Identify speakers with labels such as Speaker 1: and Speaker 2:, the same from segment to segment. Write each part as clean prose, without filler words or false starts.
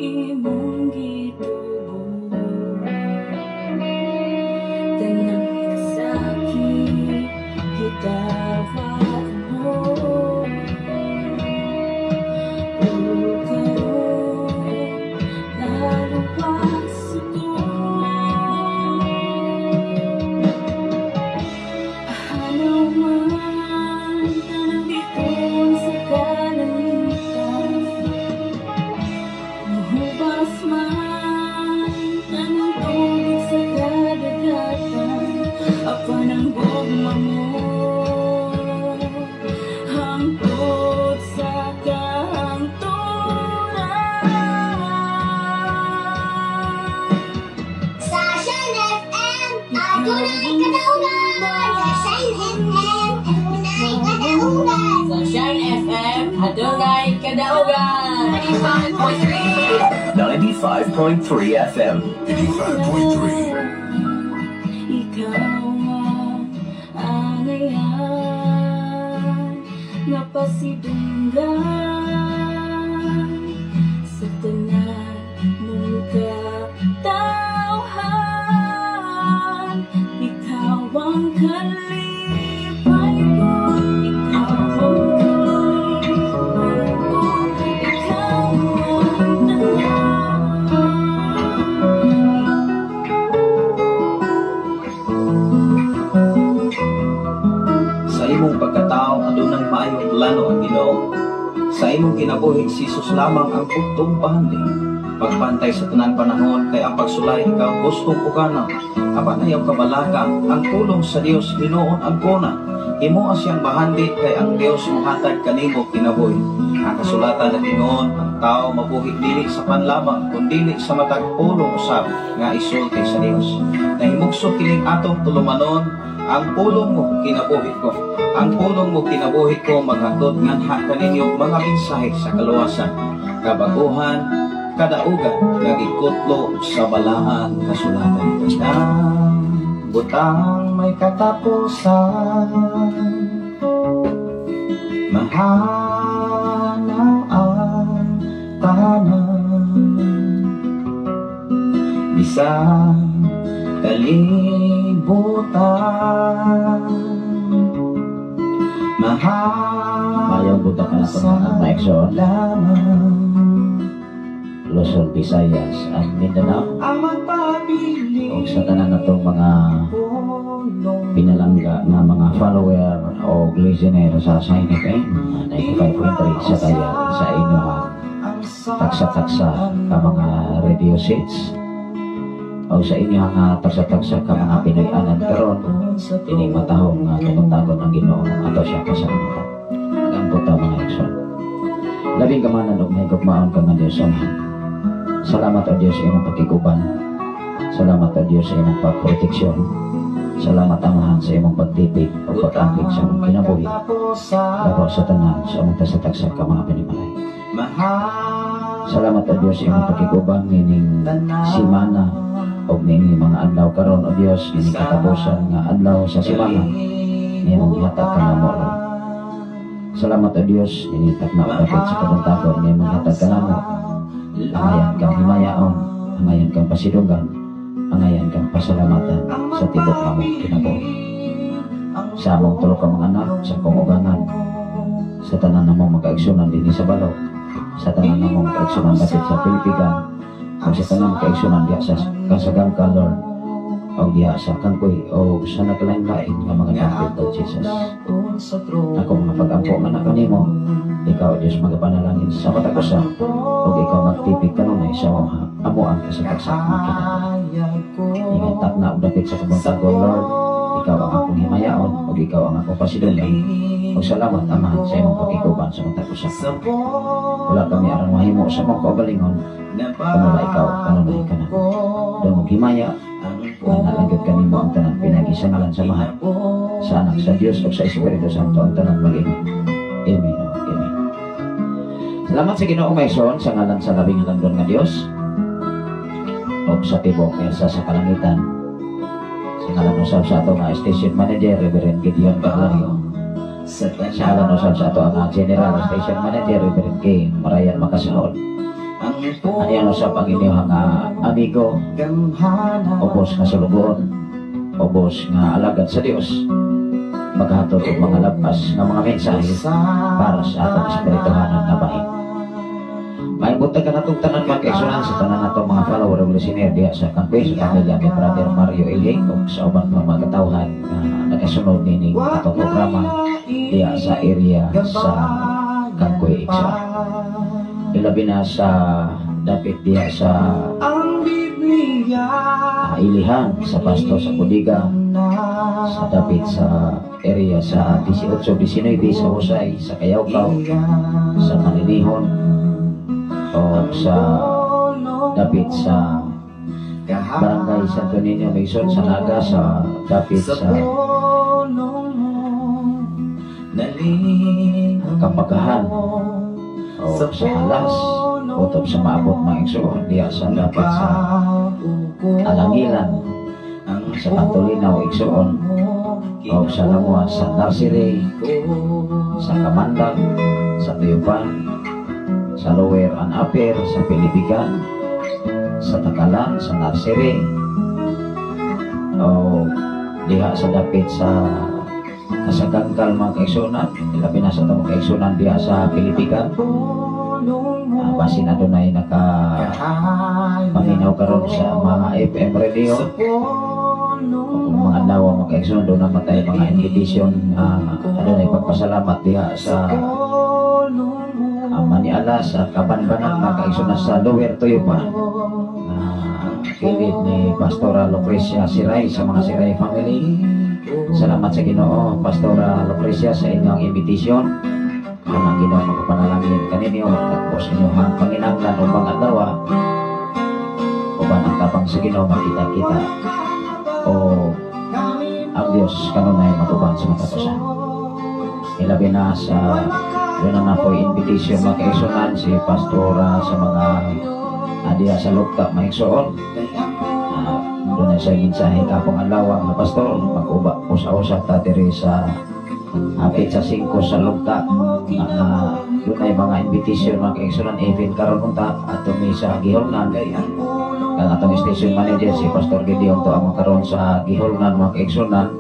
Speaker 1: imong gitubo. Tanang kasakit gitawag mo. Puro karon naluwas ito. Ahanaw man tanang biton sa kalangitan. Mahubas man tanang tubig sa kadagatan. Apan ang gugma mo hangtod sa kahangturan.
Speaker 2: Sa Shine FM, tunay kadaugan. Sa Shine FM, tunay kadaugan.
Speaker 3: Sa Shine FM, adunay kadaugan.
Speaker 4: 95.3 FM.
Speaker 5: 85.3.
Speaker 1: Ikaw ang ayan nga pasidunggan sa tanan mong katawhan. Ikaw ang kalipay ko, ikaw ang kalipay ko, ikaw ang tanan.
Speaker 6: Sa imong pagkatao adunay maayong plano ang Ginoo. Sa imong kinabuhi si Jesus lamang ang putong pahanding. Pagpantay sa tanan panahon kay ang pagsulay ikaw gustong ukana. Apan ayaw kabalaka ang tulong sa Dios hinuon agkona. Imo siyang bahandi kay ang Dios mohatag kanimo kinabuhi. Ang kasulatan na Ginoo ang tao mabuhi dili sa panlamang kundi sa matag pulong usab nga isulti sa Dios. Nahimugso kining atong tulumanon ang pulong mo kinabuhi ko. Ang pulong mo kinabuhi ko maghatod nganha kaninyo mga mensahe sa kaluwasan, kabaguhan, kadaugan, nagikutlo sa balaang kasulatan. Kadang butang may katapusan, mahanaw ang tanan, bisang kalibutan,
Speaker 7: Mayong buta ka na ito ng Maikson, Luzon, Visayas, at Mindanao. O sa tanan na itong mga pinalangga na mga follower o listener sa Shine FM 95.3 sa kaya sa inyo taksa-taksa ka mga radio seats o sa inyo nga taksa-taksa ka mga Pinoy-anan karon ining matahong nga tungtagod ng Ginoo ato siya kasalamatan. Ang puta mga Ikson, labing kamanan og may gugmaon ka nga Diyos. Salamat o Diyos sa imong pagkikuban. Salamat o Diyos sa imong pagproteksyon. Salamat amahan sa imong pagtipig o pag-amping sa imong kinabuhi. Laro sa tanan sa imong tasatagsa ka mga panimalay. Salamat o Diyos sa imong pagkikuban nining simana o nining mga adlaw karon o Diyos nining katapusan nga adlaw sa simana nining ihatag ka na mo. Salamat o Diyos nining takna o dapat sa kabuntagon nining ihatag ka na mo. Angayan kang himayaon, angayan kang pasidungan, angayan kang pasalamatan sa tibok namong kinabuhi. Sa among tulo ka mga anak, sa kumuganan, sa tanan namong magkaigsunan din sa balok, sa tanan namong magkaigsunan batit sa Pilipigan, o sa tanan magkaigsunan diya sa kasagang ka, Lord, o diya sa kangkoy, o sa naglain-lain nga mga dampit o Jesus. Ako mga pag-ampo man na kanimo, ikaw Diyos magapanalangin sa matakusa, o ikaw magtipig kanunay sa mga amo ang kasagaksak ng kinabuhi. Ingantak na ang dapit sa kabuntagon, Lord, ikaw ang akong himayaon, o ikaw ang akong pasidungan. O salamat, Amahan, sa imong pagkikuban sa matakusa. Wala kami arang mahimo sa mong kaugalingon, kamula ikaw, kanunay ka na. Doon mong himaya, na nalagad kanimo ang tanan pinag-isangalan sa mahal, sa anak, sa Diyos, o sa Espiritu Santo, ang tanan mag-ingon. Amen. Amen. Salamat sa Ginoong Maison sa ngalan sa labing handon nga Dios o sa tibok sa kalangitan. Sa ngalan usab sa ato nga station manager Reverend Gideon Barlario. Sa ngalan usab sa ato nga general station manager Reverend K. Marayan Makasahol. Ano sa Panginoon nga amigo, ubos nga sulugon, ubos nga alagad sa Dios, maghatod og mga labas nga mga mensahe para sa atong espirituhanan nga bahin. Maibutag ka natong tanan mga kaigsunan sa tanan natong mga follower of listener diya sa campus sa pamilya ni Brother Mario Iling ug sa uban mga katawhan nga nagasunod nining atong programa diya sa area sa Kangkoy Iksa. Ilabi na sa dapit diya sa Ilihan sa Pasto sa Budiga, sa dapit sa area sa 18-19 sa Husay, sa Kayawkaw, sa Maninihon, o sa dapit sa Barangay Santo Niño Luzon, sa Naga, sa dapit sa Kapagahan, o sa Halas, utob sa maabot mga igsoon diya sa dapit sa Alangilan, sa Tantolinaw igsoon, o sa Lamua, sa Nursery, sa Kamandag, sa Tuyupan, sa Lower and Upper, sa Pilipigan, sa Takalan, sa Nursery, o diha sa dapit sa Kasagangkal mga kaigsunan, ilabi na sa itong kaigsunan diha sa Pilipigan. Basin na doon ay nakapaminaw karon sa mga FM radio, o kung mga nawa mga kaigsunan doon naman tayo mga invitation doon ay pagpasalamat diha sa Maniala, sa Kabanbanan mga kaigsunan sa Lower Tuyupan, kilid ni Pastora Lucrecia Siray sa mga Siray family. Salamat sa Ginoo Pastora Lucrecia sa inyong invitation. Ang Ginoo magpanalangin kaninyo tapos inyong panginahanglan o mga adlaw uban ang tapang sa Ginoo makita-kita o ang Dios kanunay matubang sa matatusan. Ilabi na sa doon na po invitation mga kaigsunan si Pastora sa mga adiya sa Lugta maigsoon. Doon na siya mensahe kapong adlaw nga pastor mag-uba usa-usa ta diri sa apit sa 5 sa Lugta. Doon ay mga invitation mga kaigsunan even karon unta ato mi sa Giholnan kang atong station manager si Pastor Gideon to ang karon sa Giholnan mga kaigsunan.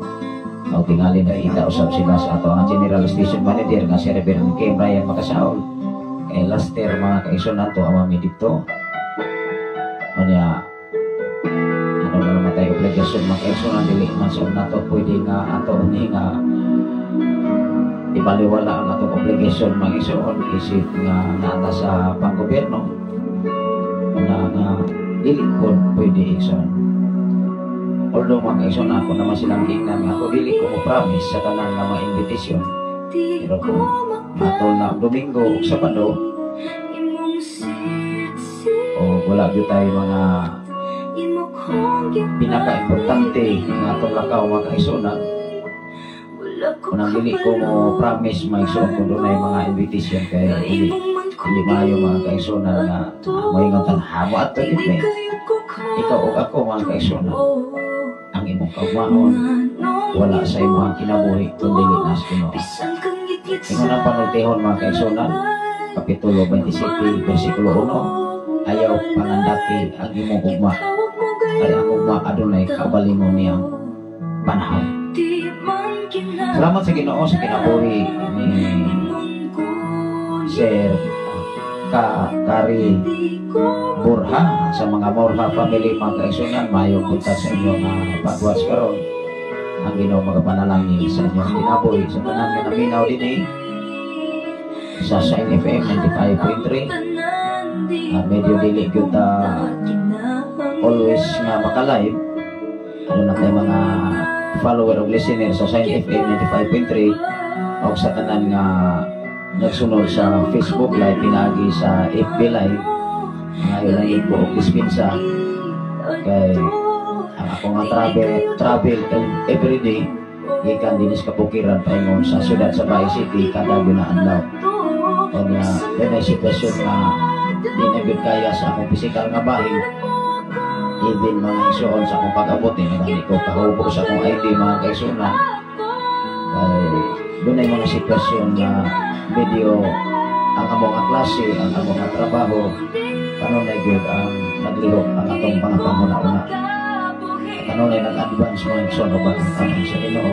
Speaker 7: O tingali na kita usab sila sa ato ang general station manager nga si Reverend Kim Ryan Makasaol kay Laster mga kaigsunan to amami dito. Unya ano na naman tayo obligasyon mga kaigsunan dili man sa nato pwede nga ato uni nga ibaliwala ang atong obligasyon mga kaigsunan isip nga nata sa panggobyerno na nga dili ko pwede igsoon. Although mga kaigsunan ako naman silang tingnan nga ako dili ko promise sa tanan nga mga invitation, pero kung atol na Domingo o Sabado o wala dito tayo mga pinaka-importante nga atong lakaw mga kaigsunan, unang dili ko mo promise mga kaigsunan kung doon ay mga invitation kaya hindi mayo mga kaigsunan nga moingon tanhamo at ito ikaw o ako mga kaigsunan ang imong kaugmaon wala sa imong kinabuhi kundi linas Ginoo. Ingon ang panultihon mga kaigsunan Kapitulo 27 versikulo 1, ayaw pangandaki ang imong ugma kaya ang ugma adunay kabalimo niyang panahon. Salamat sa Ginoo sa kinabuhi ni Sir Kari Burha sa mga Borha family mga kaigsunan. Mayong punta sa inyong pagwas karon. Ang Ginoo magapanalangin sa inyong kinabuhi sa tanan nga naminaw dinhi sa Shine FM 95.3. Medyo dili gyud always nga maka-live. Ano na kay mga follower of listener sa Shine FM 95.3 o sa tanan nga nagsunod sa Facebook Live, pinagi sa FB Live. Ngayon lang yung buok dispensa kay ang ako nga travel everyday gikan dinis kabukiran paingon sa syudad sa Bay City kada ginaadlaw. O niya kaya sitwasyon na di na gud kaya sa akong physical nga bahin even mga igsoon sa akong pag-abot hindi ko kahubo sa akong ID mga kaigsunan kay doon ay mga sitwasyon na medyo ang among klase, ang among trabaho kanunay gyud ang naglihok ang atong pangakamuna-una. Kanunay nag-advance mga igsoon og batang kamang sa Ginoo.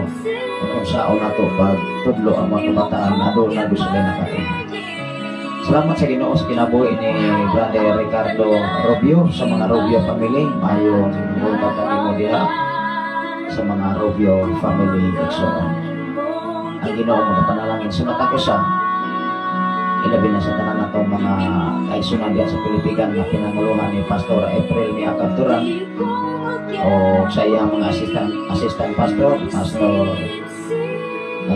Speaker 7: Kung saon nato pag tudlo ang mga kabataan na doon na gusto nila nakain. Salamat sa Ginoo sa kinabuhi ni Brother Ricardo Rubio sa mga Rubio family. Mayong bulta kanimo diha sa mga Rubio family igsoon. Ang Ginoo magapanalangin sa mata ko sa ilabi na sa tanan natong mga kaigsunan diha sa Pilipinas na pinanguluhan ni Pastor April Mia Capturan o sa iyang mga assistant pastor, Pastor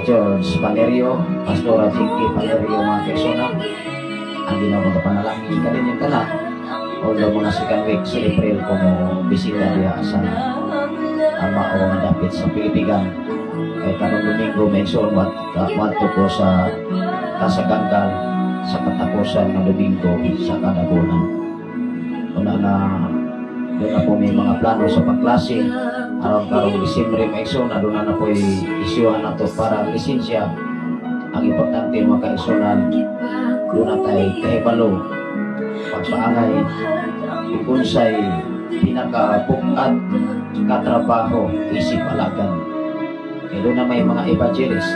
Speaker 7: George Valerio, Pastor Jinky Valerio, mga kaigsunan. Ang Ginoo magapanalangin kanin yung tanan although mga second week sa April kung bisita diha sa ama o mga dapit sa Pilipinas. Kay kanong Domingo mention madto ko sa kasaganggan sa katapusan ng Domingo sa kada buwan. Una na doon na po may mga plano sa pagklase aron karong Disyembre maigsoon na doon na po isyuhan nato para lisensya. Ang importante mga kaigsunan doon na tayo kahibalo pagpaangay ikunsay pinaka-bukat katrabaho isip alagan. Doon na may mga evangelist,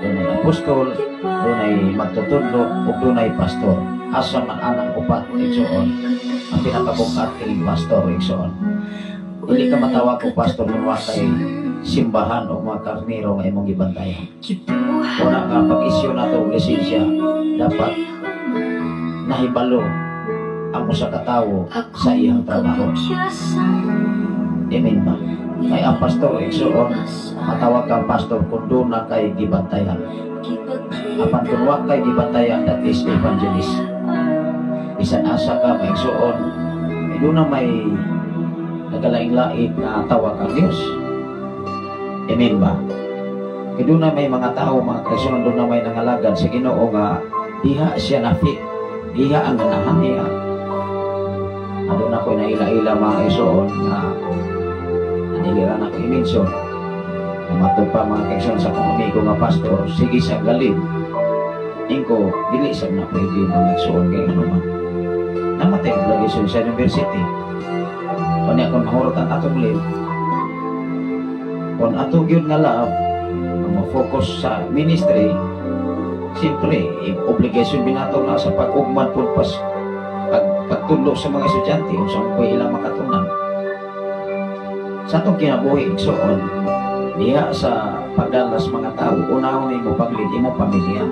Speaker 7: doon ay apostol, doon ay magtutudlo, o doon ay pastor. Asa man anang upat, igsoon, ang pinakabukat kiling pastor, igsoon. Hindi ka matawag ko pastor ng wakay simbahan o mga karnero nga imong gibantayan. Una nga pag-isyo na ito lisensya, dapat nahibalo ang usa ka tawo sa iyang trabaho. Amen ba? Kay ang pastor igsoon matawag kang pastor kung doon na kay gibantayan. Apan kung wag kay gibantayan, that is evangelist. Bisan asa ka maigsoon, doon na may nagalaing-laing na tawag ang Diyos. Amen ba? Kaya doon na may mga tao, mga kaigsoon, doon na may nangalagad sa Ginoo nga diha siya na fit, diha ang ganahan niya. Doon ako naila-ila mga kaigsoon na niliran ako i-mention. Matod pa mga kaigsoon sa kong amigo nga pastor, sige sa galing. Ingko, dili sa na pwede mga kaigsoon kay ano man. Namatay ang graduation sa university. Kung akong mahurot ang atong live, kung atong yun nga laab, mag-focus sa ministry, siyempre, obligation binato na sa pag-ugman po pagtulog sa mga estudyante o sa mga ilang makatunan. Sa itong kinabuhi, igsoon, diha sa pagdalas mga tao, unahon mo paglid, imong pamilya.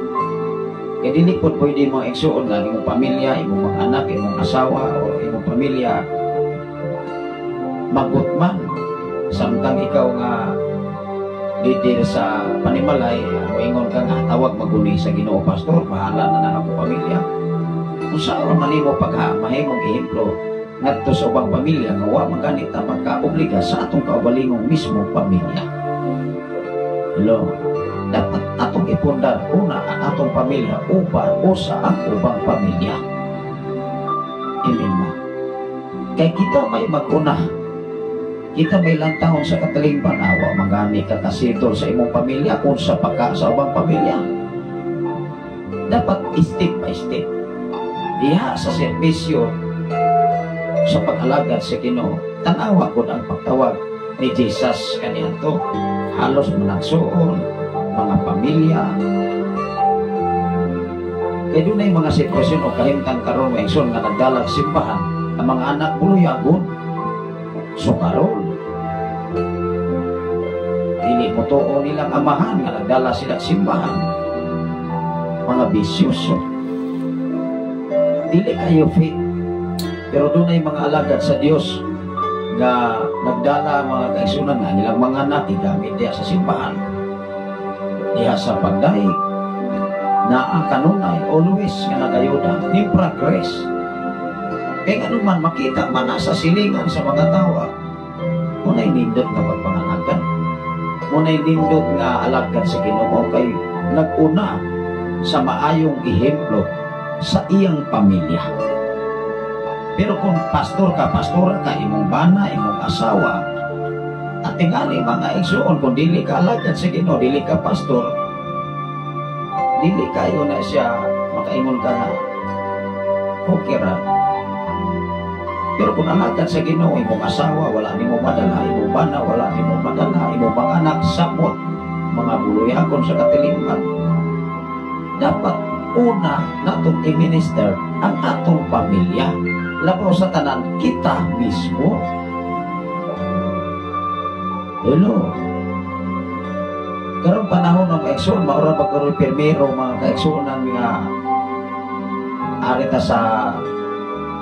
Speaker 7: Kaya dili po pwede mo igsoon nga, imong pamilya, imong mga anak, imong asawa, o imong pamilya, magutman. Samtang ikaw nga leader sa panimalay, ingon ka nga, tawag maguni sa Ginoo pastor, bahala na na ako pamilya. Kung saan man mo paghamahimong ehemplo, ngadto sa ubang pamilya nga wa man ganita magkaobliga sa atong kaugalingong mismo pamilya. Hello, dapat atong ipundar una ang atong pamilya uban o sa ang ubang pamilya. Amen ba? Kaya kita may mag-una, kita may lang taon sa kataling panawa, magani ka kasitol sa imong pamilya kung sa pagka sa ubang pamilya. Dapat step by step. Diha sa serbisyo sa pag-alagad sa Ginoo, tanawa ko ang pagtawag ni Jesus kaniadto. Halos malagsoon, mga pamilya. Kaya doon ay mga sitwasyon o kahimtang karon may igsoon nga nagdalag simbahan, ang mga anak buluyagon, sukarol. Dili mo tuo nilang amahan nga nagdala sila simbahan. Mga bisyoso. Dili kayo fit. Pero doon ay mga alagad sa Diyos na nagdala mga kaigsunan nga nilang mga anak igamit diya sa simbahan, diya sa pagdaig na ang kanunay always nga nagayuda ni progress. Kaya nga naman makita man sa silingan sa mga tawa, muna'y nindot nga pagpanganagan, muna'y nindot nga alagad sa Ginoo kay nag-una sa maayong ehemplo sa iyang pamilya. Pero kung pastor ka, pastora ka, imong bana, imong asawa, at tingali mga igsoon, kung dili ka alagad sa Ginoo, dili ka pastor, dili kayo na siya makaingon ka na, okay ra, Pero kung alagad sa Ginoo, imong asawa, wala nimo madala, imong bana, wala nimo madala, imong mga anak, samot, mga buluyakon sa katilingan. Dapat una natong i-minister ang atong pamilya. Labaw sa tanan, kita mismo. Hello. Karong panahon ng kaigsoon, maura ba karoon pirmero mga kaigsoon nga arita sa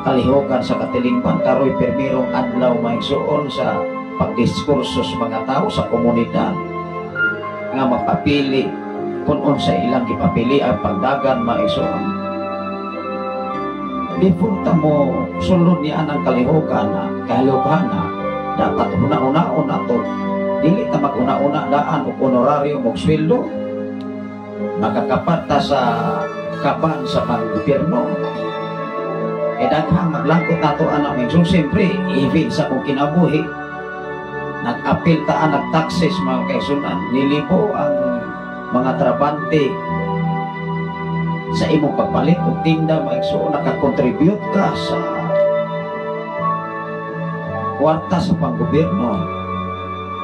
Speaker 7: kalihokan sa katilingpan, karoy pirmirong adlaw maigsoon sa pagdiskurso sa mga tao sa komunidad nga magpapili kung unsa ilang gipapili ang pagdagan maigsoon. Before ta mo sulod niya ang kalihokan na kahilogana, dapat una-unaon ato dili ta mag-una-una daan og honoraryo og sweldo, makakapat ta sa kaban sa pang-gobyerno. E daghang maglangkot nato anak ming. So siyempre, even sa kong kinabuhi, nag-apil ta nag-taxes mga kaisunan, nilibo ang mga trabante sa imong pagpalit o tinda maigso, nakakontribute ka sa kwarta sa panggobyerno.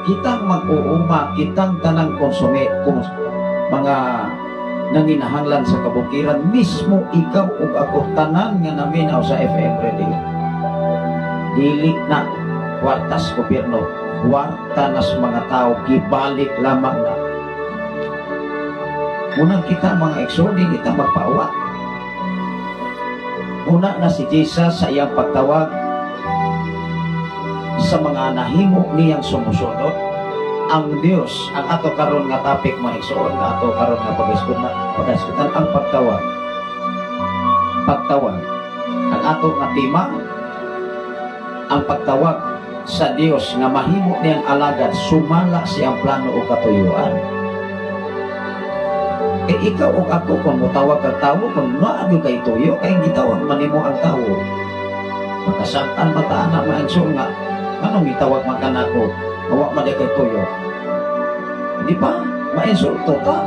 Speaker 7: Kitang mag-uuma, kitang tanang mga nanginahanglan sa kabukiran, mismo ikaw o ako tanan nga naminaw sa FM Radio. Dili na kwartas gobyerno, kwarta nas mga tao, gibalik lamang na. Unang kita mga ekso, dili ta magpaawat. Una na si Jesus sa iyang pagtawag sa mga nahimo niyang sumusunod. Ang Dios, ang ato karon nga topic mga igsoon, nga ato karon nga pag-iskutan ang pagtawag. Pagtawag. Ang ato nga tema, ang pagtawag sa Dios nga mahimo niyang alagad, sumala siyang plano o katuyuan. E ikaw o ako kung mutawag ang tao, kung maagyo kay tuyo, kay gitawag manimo ang tao. Makasaktan mataan na mga igsoon nga, anong gitawag makanako? Awak maday kay tuyo. Di ba? Mainsulto ta.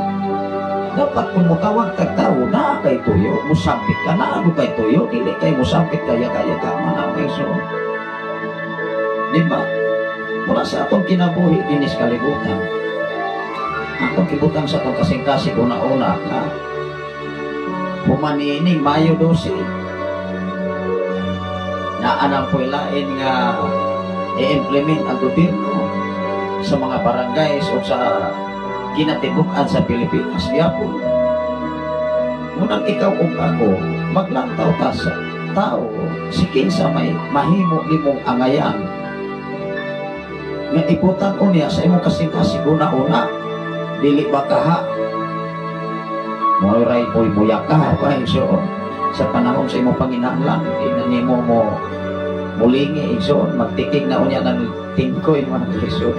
Speaker 7: Dapat kung mutawag kag tao na kay tuyo, musambit ka na ano kay tuyo, dili kay musambit kaya ka man mainsulto. Di ba? Mula sa atong kinabuhi dinis kalibutan. Atong kibutan sa atong kasing-kasing una-una na humanining Mayo 12 na anang puilain nga i-implement ang gobyerno sa mga barangays o sa kinatibukan sa Pilipinas. Yapon, munang ikaw o ako, maglantaw ta sa tao, sikin sa may mahimo limong angayan. Nga iputan o niya sa imong kasing-kasing una-una, dili ba kaha? Mo'y po'y muyaka pa so, sa panahon sa imong panginahanglan, inanimo mo mulingi igsoon, magtiking na unya ng tingkoy mga igsoon.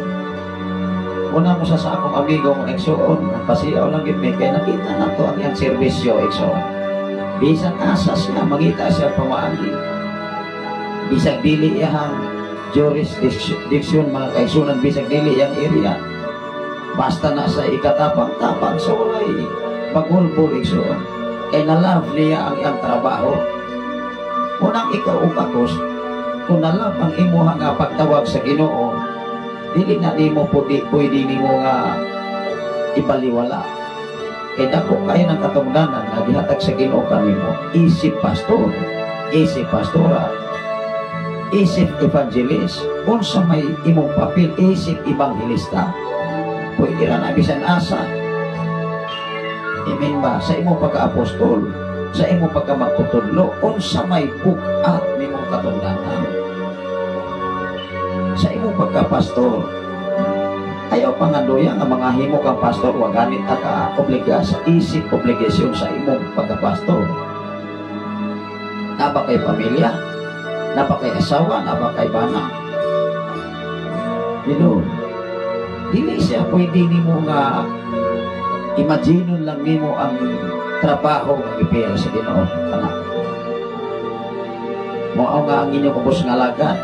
Speaker 7: Una mo sa akong amigong igsoon, pasiyaw lang yun, kaya nakita na to ang iyang servisyo igsoon. Bisang asas na, magita siya pamaagi. Bisang dili iyang jurisdiction mga kaigsunan, bisang dili iyang area. Basta na sa ikatapang-tapang sa walay pagulbol igsoon. Kaya na-love niya ang iyang trabaho. Unang ikaw upakos, kung nalap ang imo nga pagtawag sa Ginoo, dili na nimo pwede nimo nga ibaliwala. Kaya dako kayo ng katungdanan na gihatag sa Ginoo kanimo. Isip pastor, isip pastora, isip evangelist, unsa may imong papel, isip evangelista. Pwede ra na bisan asa. Amen ba? Sa imong pagka-apostol, sa imong pagka-magtutudlo, unsa may bukat nimong katungdanan. Sa imong pagka-pastor, ayaw pangandoya nga mga himo kang pastor, wag ganit ka obliga sa isip obligasyon sa imong pagka-pastor. Napa kay pamilya, napa kay asawa, napa kay bana. Dili siya pwede nimo nga imagine lang nimo ang trabaho ng ipiyal sa Ginoo. Mao nga ang inyong ubos nga lagad.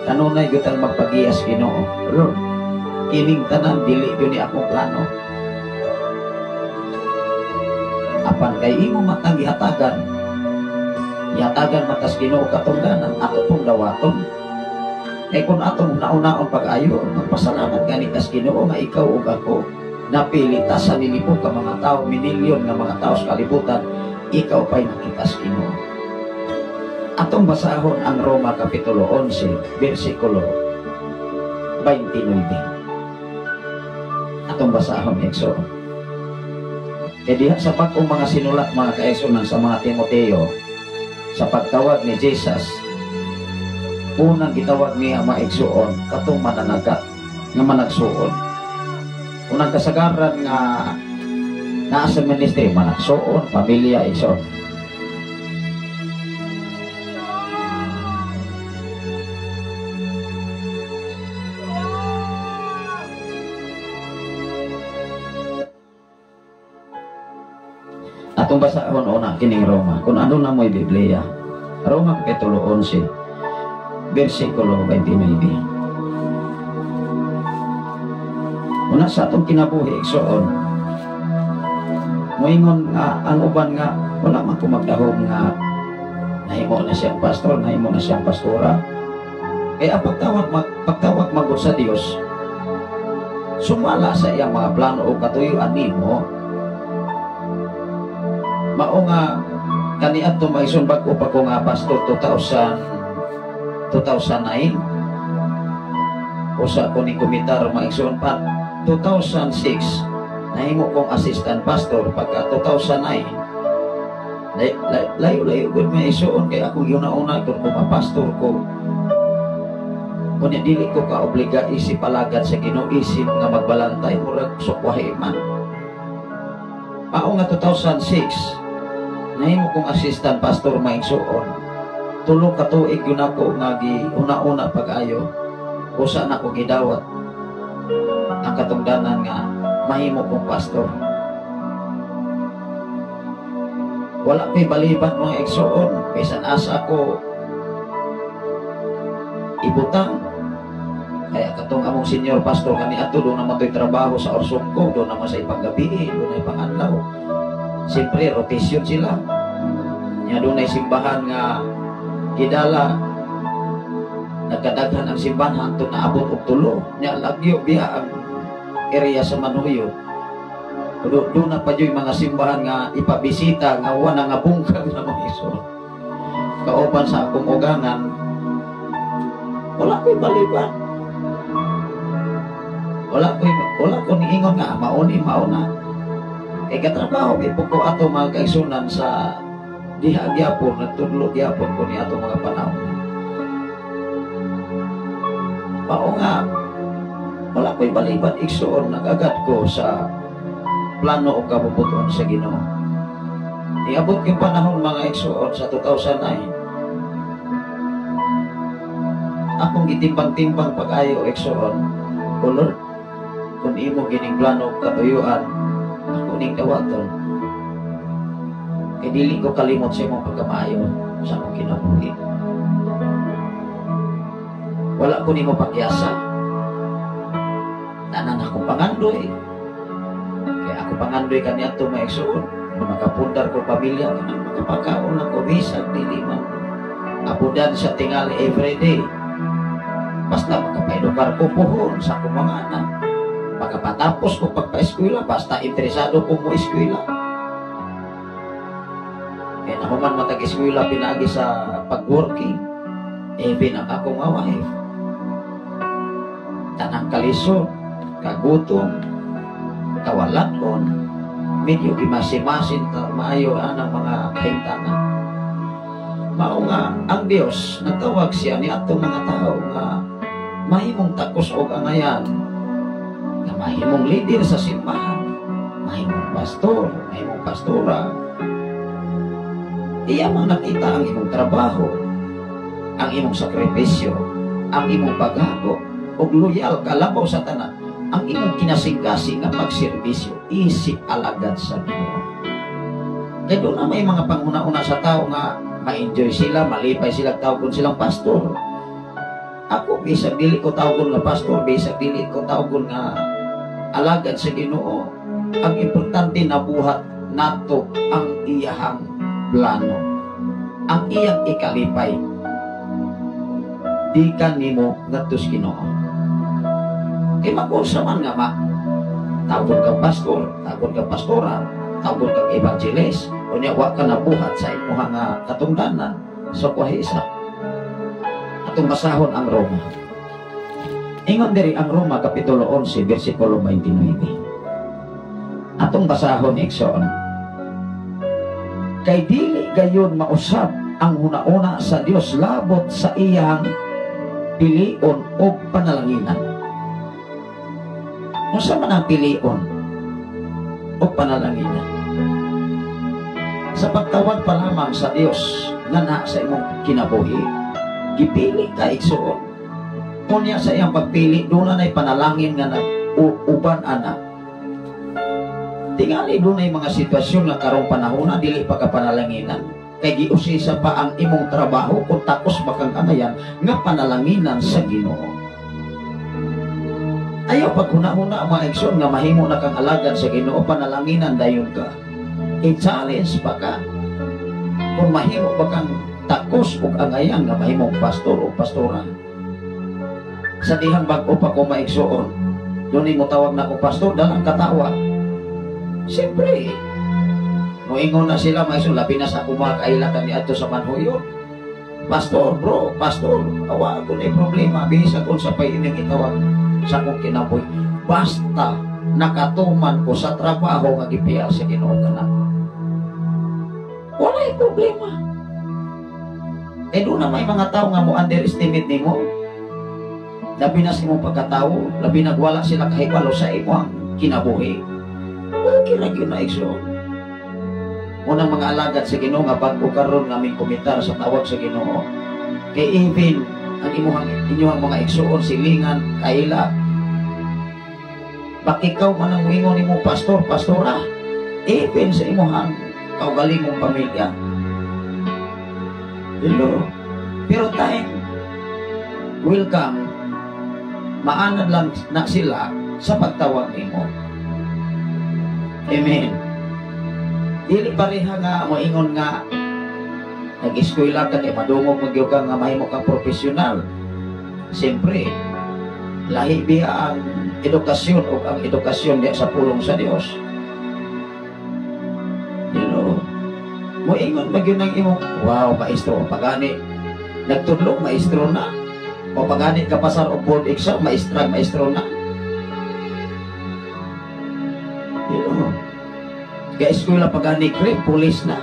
Speaker 7: Kanunay gutang magpagiyas Ginoo. Lord, kining tanan dili gyud ni akong plano. Apan kay imo matang gihatagan, Yatagan matas Ginoo katungdanan ato pong dawaton. Kay kung atong nauna-on pag-ayo, magpasalamat ganit tas Ginoo nga ikaw ug ako napilita sa nilipot ka mga tao, minilyon nga mga tao sa kalibutan, ikaw pa'y nakita sa Ginoo. Atong basahon ang Roma Kapitulo 11, versikulo 29. Atong basahon Exo. E diha sa pagkong mga sinulat mga kaigsunan sa mga Timoteo, sa pagtawag ni Jesus, unang gitawag niya maigsuon katong mananagat nga managsuon. Unang kasagaran nga naa sa ministry managsuon, pamilya igsuon. Atong basahon una kining Roma, kung ano na mo'y Biblia. Roma Kapitulo 11, versikulo 29. Una sa atong kinabuhi, igsoon, moingon nga, ang uban nga, wala man kumagdahog nga, nahimo na siyang pastor, nahimo na siyang pastora. Kaya pagtawag magod sa Dios, sumala sa iyang mga plano o katuyuan nimo, mao nga kaniadto maison bag-o pa ko nga pastor 2009 usa ko ni komitar maison pa 2006 nahimo kong assistant pastor pagka 2009 layo gud maison kay akong una kung pastor ko kunya dili ko ka obliga isip alagad sa Ginoo isip nga magbalantay murag sukwahi man. Mao nga 2006 nahimo kong assistant pastor maigsuon. Tulo ka tuig yun ako nga una-una pag-ayo. Usa na ko gidawat ang katungdanan nga mahimo kong pastor. Wala ko'y baliban mga igsuon. Bisan asa ko ibutang. Kaya katong among senior pastor kani ato doon naman to'y trabaho sa Orsongko, doon naman sa ipanggabi, doon na ipanganlaw. Siyempre, rotation sila. Nya doon ay simbahan nga gidala. Nagkadaghan ang simbahan hangtod na abot og tulo. Nya lagyo biya ang area sa Manuyo. Doon na pa yung mga simbahan nga ipabisita nga wala nga bungkag na mga iso. Kauban sa akong ugangan, wala ko'y baliban. Wala ko niingon nga mauni mauna. Kay katrabaho ipo ko ato mga kaigsunan sa diha gyapon nagtudlo gyapon ko ni ato mga panahon. Mao nga wala ko'y baliban igsuon nagagad ko sa plano o kabubuton sa Ginoo. Iabot yung panahon mga igsuon sa 2009. Akong gitimbang-timbang pag-ayo igsuon. O Lord, kung imo gining plano katuyuan ako ning dawaton. Kay dili ko kalimot sa imong pagkamaayo sa akong kinabuhi. Wala ko nimo pagyasa. Tanan ako pangandoy. Kaya ako pangandoy kaniadto maigsuon. Kung makapundar ko pamilya kanang makapakaon ako bisag dili man abudan sa tingali everyday. Basta makapaedukar ko pohon sa akong mga anak. Pagkapatapos ko pagpa-eskwela, basta interesado ko mo eskwela. Kaya nahuman matag-eskwela pinagi sa pag-working, even ang akong wife. Tanang kalisod, kagutom, kawalaton, medyo imasi-masin, maayo ang mga kaintanan. Mao nga, ang Diyos, nagtawag siya ni atong mga tao nga mahimong takos o angayan, na mahimong leader sa simbahan, mahimong pastor, mahimong pastora. Iya mang nakita ang imong trabaho, ang imong sakripisyo, ang imong paghago, o loyal kalabaw sa tanan, ang imong kinasing-kasing nga pagserbisyo, isip alagad sa Ginoo. Kaya doon na may mga panguna-una sa tao nga ma-enjoy sila, malipay sila tawgon silang pastor. Ako, bisag dili ko tawgon nga pastor, bisag dili ko tawgon nga alagad sa Ginoo. Ang importante na buhat nato ang iyahang plano. ang iyang ikalipay di ka nimo ngadtos Ginoo. Kay mag-usa man nga tawag kang pastor, tawag kang pastora, tawag kang evangelist, unya wa ka nabuhat sa imong nga katungdanan sa kuhisa. Atong basahon ang Roma. Ingon diri ang Roma kapitulo 11 bersikulo 29. Atong basahon igsoon. Kay dili gayon mausab ang una-una sa Dios labot sa iyang pilion o panalanginan. Unsa man ang pilion o panalaangina? Sa pagtawag pa lamang sa Dios nga na sa imong kinabuhi, gipili ka igsuon. Unya sa iyang pagpili, doon na panalangin nga nag-uban ana. Tingali doon na mga sitwasyon nga karong panahon na dili pa ka panalanginan. Kay giusisa pa ang imong trabaho kung takos bakang anayan nga panalanginan sa Ginoo. Ayaw paghuna-huna mga igsoon nga mahimo na kang alagad sa Ginoo, panalanginan dayon ka. I-challenge pa ka. Kung mahimo ba kang takos o angayan nga mahimong pastor o pastora. Sa dihang bag-o pa ko maigsoon, doon mo tawag na ko pastor, dalang katawa. Siyempre, moingon na sila maigsoon, labi na sa kumakailatan ni ato sa manhuyon. Pastor, bro, pastor, awa ako na problema, bisa kung sa paining itawag sa akong kinabuhi. Basta nakatuman ko sa trabaho nga gipiyal sa Ginoo kana. Walay problema. Doon na may mga tao nga mo underestimate nimo. Labi na sa imong pagkatao, labi na wala sila kahibalo sa imong kinabuhi. Okay ra gyud na igsoon. Unang mga alagad sa Ginoo nga bago karon nga aming komentar sa tawag sa Ginoo. Kay even ang inyong mga igsoon silingan kaila. Bak ikaw man ang wingon nimo pastor, pastora. Even sa imong kaugalingong pamilya. Hello. Pero time will come, maanad lang na sila sa pagtawag nimo. Amen. Dili pareha nga moingon nga nag-eskwela ka kay madungog magyud ka nga mahimo kang profesional. Siyempre, lahi biya ang edukasyon o ang edukasyon diya sa pulong sa Dios. You know, moingon magyud nang imong wow, maestro pagani nagtudlo maestro na o pagani ka pasar og board exam maestro na. You know, kaya eskwela pagani grade police na.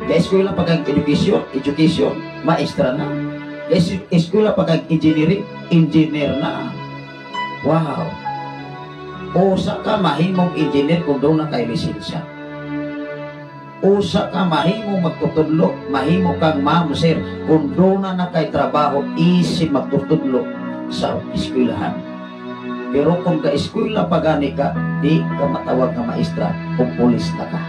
Speaker 7: Kaya eskwela pagani education maestra na. Kaya eskwela pagani engineering engineer na. Wow. Usa ka mahimong engineer kung doon na kay lisensya. Usa ka mahimong magtutudlo, mahimo kang ma'am sir kung doon na kay trabaho easy magtutudlo sa eskwelahan. Pero kung ka-eskwela pagani ka, di ka matawag na maestra kung pulis na ka.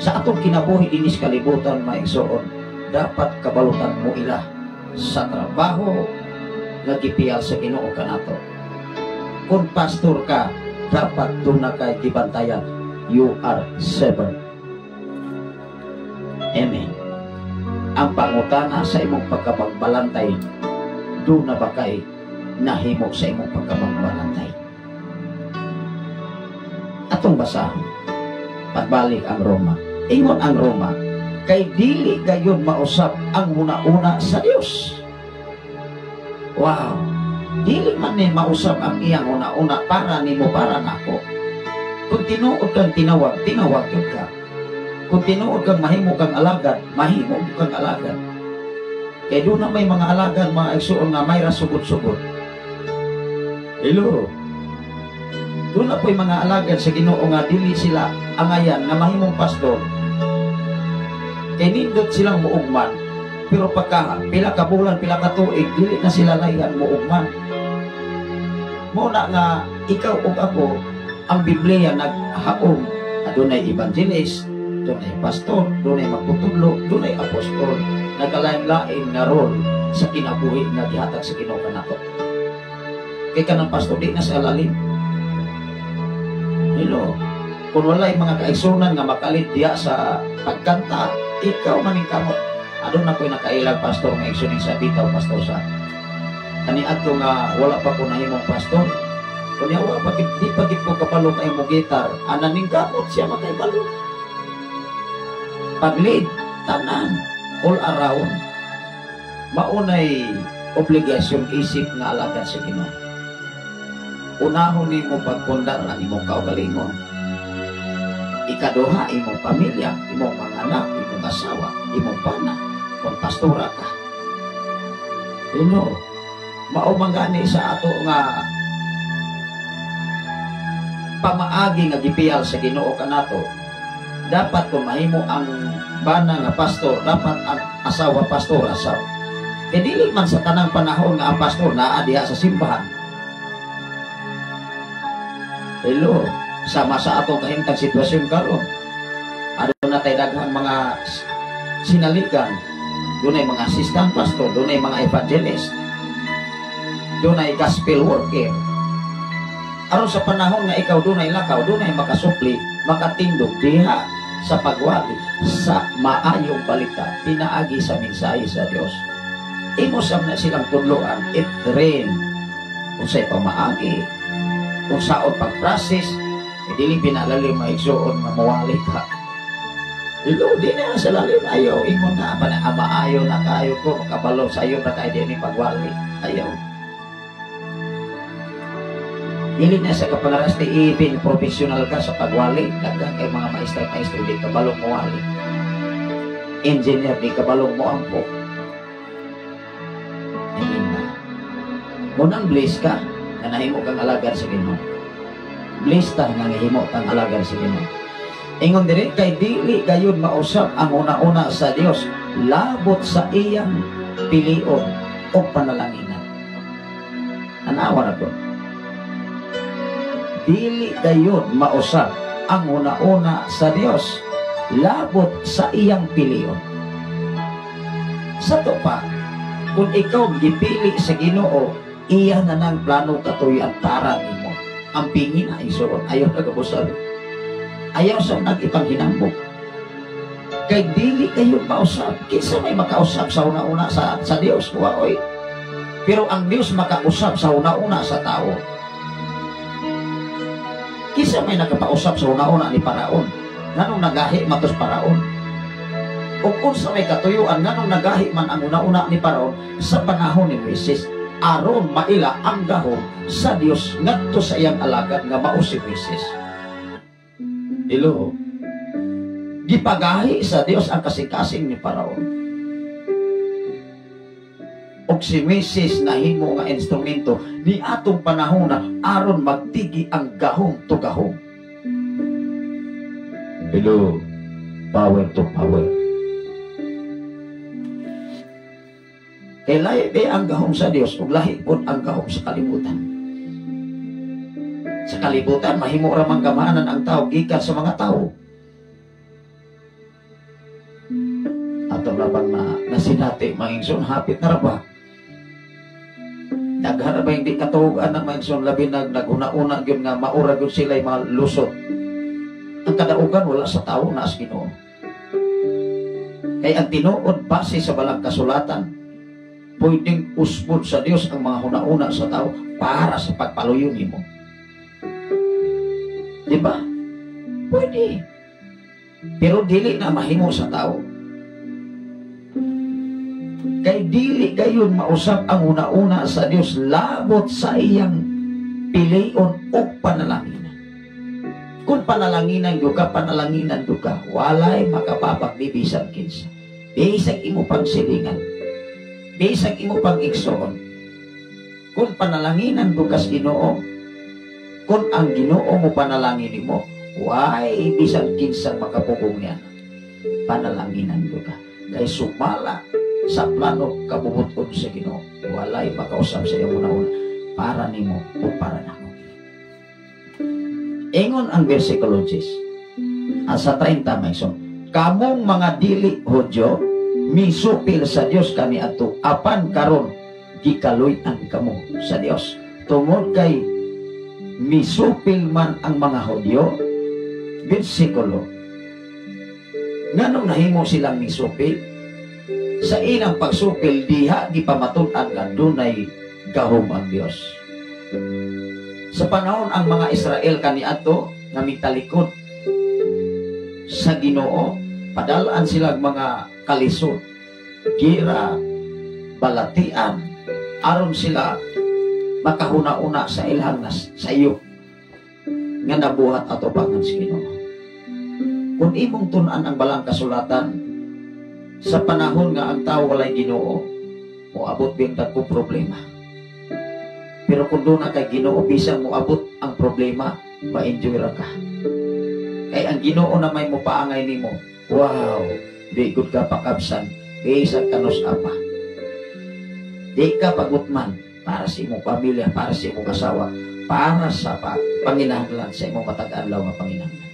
Speaker 7: Sa atong kinabuhi dinis kalibutan maigsoon, dapat kabalutan mo ila sa trabaho nga gipiyal sa Ginoo kanato. Kung pastor ka, dapat doon na kay gibantayan. You are severed. Amen. Ang pangutana sa imong pagkapagbalantay, doon na ba kay nahimo sa imong pagkapagbalantay? Atong basahon, pagbalik ang Roma. Ingon ang Roma, kay dili gayon mausap ang una-una sa Dios. Wow! Dili man ni mausap ang iyang una-una para nimo para nako. Kung tinuod kang tinawag yun ka. Kung tinuod kang mahimo kang alagad, mahimo kang alagad. Kaya doon na may mga alagad, mga igsoon nga may rasugod-sugod. Hello. Doon na po'y mga alagad sa Ginoo nga dili sila angayan nga mahimong pastor. Kaya nindot silang muugman. Pero pagka pila ka bulan, pila ka tuig, dili na sila layan muugman. Muna nga ikaw o ako, ang Biblia naghaom. Adunay evangelist, dunay pastor, dunay magtutudlo, dunay apostol. Nagalain-lain nga role sa kinabuhi nga gihatag sa Ginoo kanato. Kay kanang pastor di na sa lalim. Hello. Kung walay mga kaigsunan nga makalit diya sa pagkanta, ikaw maning kamot. Adun na ko'y nakailag pastor nga igsuning sa bitaw pastor sa kani adto nga wala pa ko nahimong pastor. Kunya wala pa di pa gid ko kapalo kay mo gitar, ananing kamot siya makaibalo. Pag-lead tanan all around maunay obligasyon isip nga alagad sa Ginoo. Unahon nimo pagpundar ang imong kaugalingon. Ikaduha, imong pamilya, imong mga anak, imong asawa, imong pana, kung pastora ka. Maumangani sa ato nga pamaagi nga gipiyal sa Ginoo kanato. Dapat kung mahimo ang bana nga pastor, dapat ang asawa pastora sa. E dili man sa tanang panahon nga ang pastor naa diha sa simbahan. Sama sa atong kahimtang sitwasyon karon. Adto na tay daghang mga sinaligan, dunay mga assistant pastor, dunay mga evangelist, dunay gospel worker. Aron sa panahon nga ikaw dunay lakaw, dunay makasupli, makatindog diha sa pagwali sa maayong balita, pinaagi sa mensahe sa Dios. Imo sam na silang tudloan, it-train kung sa'y pamaagi, kung saot pag-process. Dili pinalalim maigsuon nga mawali ka. Dilo di na sa lalim ayaw ingon na pa na maayo na kayo ko makabalo sa iyo na kayo din pagwali. Ayaw. Dili na sa kapalaras ti ipin professional ka sa pagwali. Daghang kay mga maestro di kabalong mawali. Engineer di kabalong mo ampo. Munang bless ka na nahimo kang alagad sa Ginoo. Blista nga himo kang alagad sa Ginoo. Ingon diri kay dili gayud mausap ang una-una sa Dios labot sa iyang pilion o panalanginan. Anawa na ko. Dili gayud mausap ang una-una sa Dios labot sa iyang pilion. Sa to pa, kung ikaw gipili sa Ginoo, iya na nang plano katuyan para nimo. Ang pingin ay isuon, ayaw nagabusal. Ayaw sa nag-ipanghinambok. Kay dili kayo mausap. Kisa may makausap sa una-una sa Dios. Oy. Pero ang Dios makausap sa una-una sa tao. Kisa may nakapausap sa una-una ni Paraon. Nanong nagahi matos Paraon. O kung sa may katuyuan, nanong nagahi man ang una-una ni Paraon sa panahon ni Moises. Aron maila ang gahom sa Dios ngadto sa iyang alagad nga mao si Moises. Dilo. Gipagahi sa Dios ang kasing-kasing ni Paraon. Og si Moises nahimo nga instrumento ni atong panahon na aron magtigi ang gahom to gahom. Dilo. Power to power. Kay lahi ang gahom sa Dios ug lahi pud ang gahom sa kalibutan. Sa kalibutan mahimo ra manggamahanan ang tao gikan sa mga tao. Atong labang na nasinati mangingson hapit na ra ba? Daghan ra ba hindi katuogan ang mangingson labi naguna-una gyud nga maura gyud sila mga lusot. Ang kadaugan wala sa tao na as Ginoo. Kay ang tinuod base sa balang kasulatan pwedeng usbod sa Dios ang mga huna-una sa tao para sa pagpaluyon nimo. Diba? Pwede. Pero dili na mahimo sa tao. Kay dili gayon mausap ang huna-una sa Dios labot sa iyang pilion o panalangin. Kung panalanginan ka, walay makapapag di bisag kinsa. Bisag imo pagsilingan. Bisag imo pag-igsoon. Kung panalanginan ko kas Ginoo, kung ang Ginoo mo panalangin mo, why bisag kinsa makapugong yan. Panalanginan ko ka. Kay sumala sa plano kabubuton sa Ginoo. Walay makausap sa iyo una-una para nimo o para nako. Ingon ang versikulo 10. Sa 30 mayson. Kamong mga dili Hudyo misupil sa Dios kami ato apan karon gikaluy-an kamo sa Dios tungod kay misupil man ang mga Hudyo bersikulo. Nganong nahimo silang misupil? Sa ilang pagsupil, diha gipamatunan nga dunay gahom ang Dios. Sa panahon ang mga Israel kaniadto nga mitalikod sa Ginoo, padalaan sila mga kalisod, gira, balatian, aron sila makahuna-una sa ilang sayo nga nabuhat ato pangan sa Ginoo. Kung imong tun-an ang balang kasulatan, sa panahon nga ang tao walay Ginoo, moabot bing dagko problema. Pero kung doon na kay Ginoo, bisang moabot ang problema, ma-enjoy ra ka. Kay ang Ginoo na may mupaangay nimo, wow, di good ka pakabsan, kaysa kanos apa. Di ka pagutman para sa imong pamilya, para sa imong asawa, para sa panginahanglan sa imong matag-adlaw nga panginahanglan.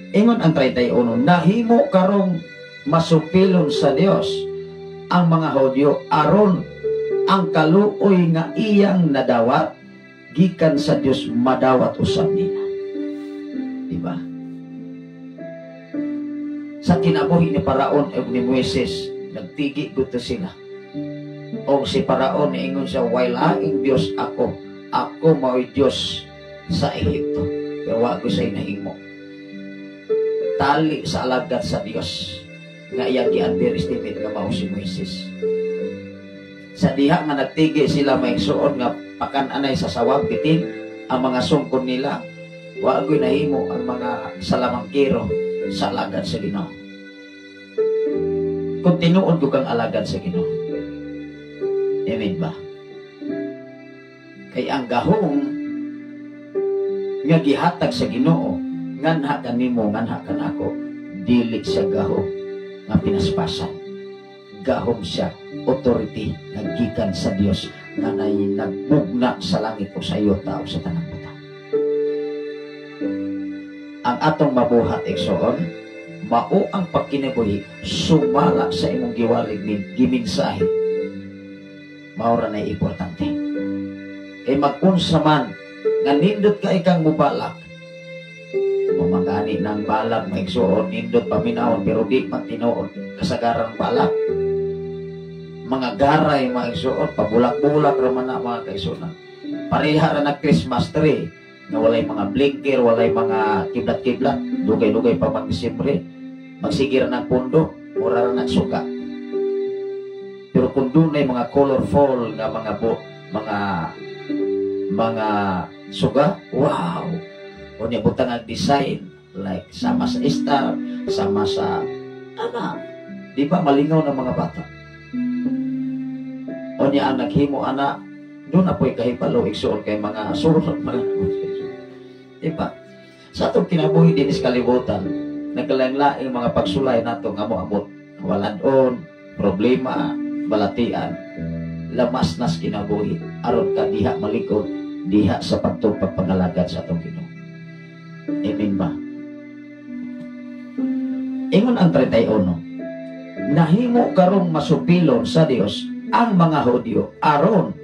Speaker 7: Ingon ang 31, nahimo karong masupilon sa Dios ang mga Hudyo aron ang kaluoy nga iyang nadawat gikan sa Dios madawat usab nila. Diba? Sa kinabuhi ni Paraon ug ni Moises, nagtigi gud sila. O si Paraon niingon siya, "While laing Dios ako mao'y Dios sa Ehipto." Pero wa ko say nahimo. Tali sa alagad sa Dios nga iyang gi-underestimate nga mao si Moises. Sa diha nga nagtigi sila maigsuon nga pakan-anay sa sawag bitin ang mga sungkon nila, wa ko'y nahimo ang mga salamangkero sa alagad sa Ginoo. Kung tinuod ko kang alagad sa Ginoo. Amen ba? Kay ang gahom nga gihatag sa Ginoo, nganha kanimo, nganha kanako, dili siya gahom nga pinaspasan. Gahom siya, authority, naggikan sa Dios na nagbugna sa langit o sa iyo tao sa tanang buta. Ang atong mabuhat igsoon, mao ang pagkinabuhi, sumala sa imong giwalig giminsahe. Maura na importante. Kay mag-unsa man nga nindot ka ikang mubalak, mamagani ng balak maigsuon, nindot paminahon pero di man tinuod kasagarang balak. Mga garay maigsuon, pabulak-bulak raman na mga kaisunan. Pareha ra na Christmas tree na walay mga blinker, walay mga kiblat-kiblat, dugay-dugay pa mag-Disyembre, magsigir ng pundo, mura ra nagsuka. Pero kung doon ay mga colorful nga mga suga, wow! O niya butang ang design, like sama sa star, sama sa di ba malingaw ng mga bata? O niya ang naghimo anak, doon na po'y kahipalo igsuon kay mga surot mga di ba? Sa atong kinabuhi din is kalibutan, nagkalain-laing mga pagsulay nato nga moabot, waladon, problema, balatian, lamas nas kinabuhi, aron ka diha malikod, diha sa pagtupag pangalagad sa atong Ginoo. Amen ba? Ingon ang 31, nahimo karong masupilon sa Dios ang mga Hudyo aron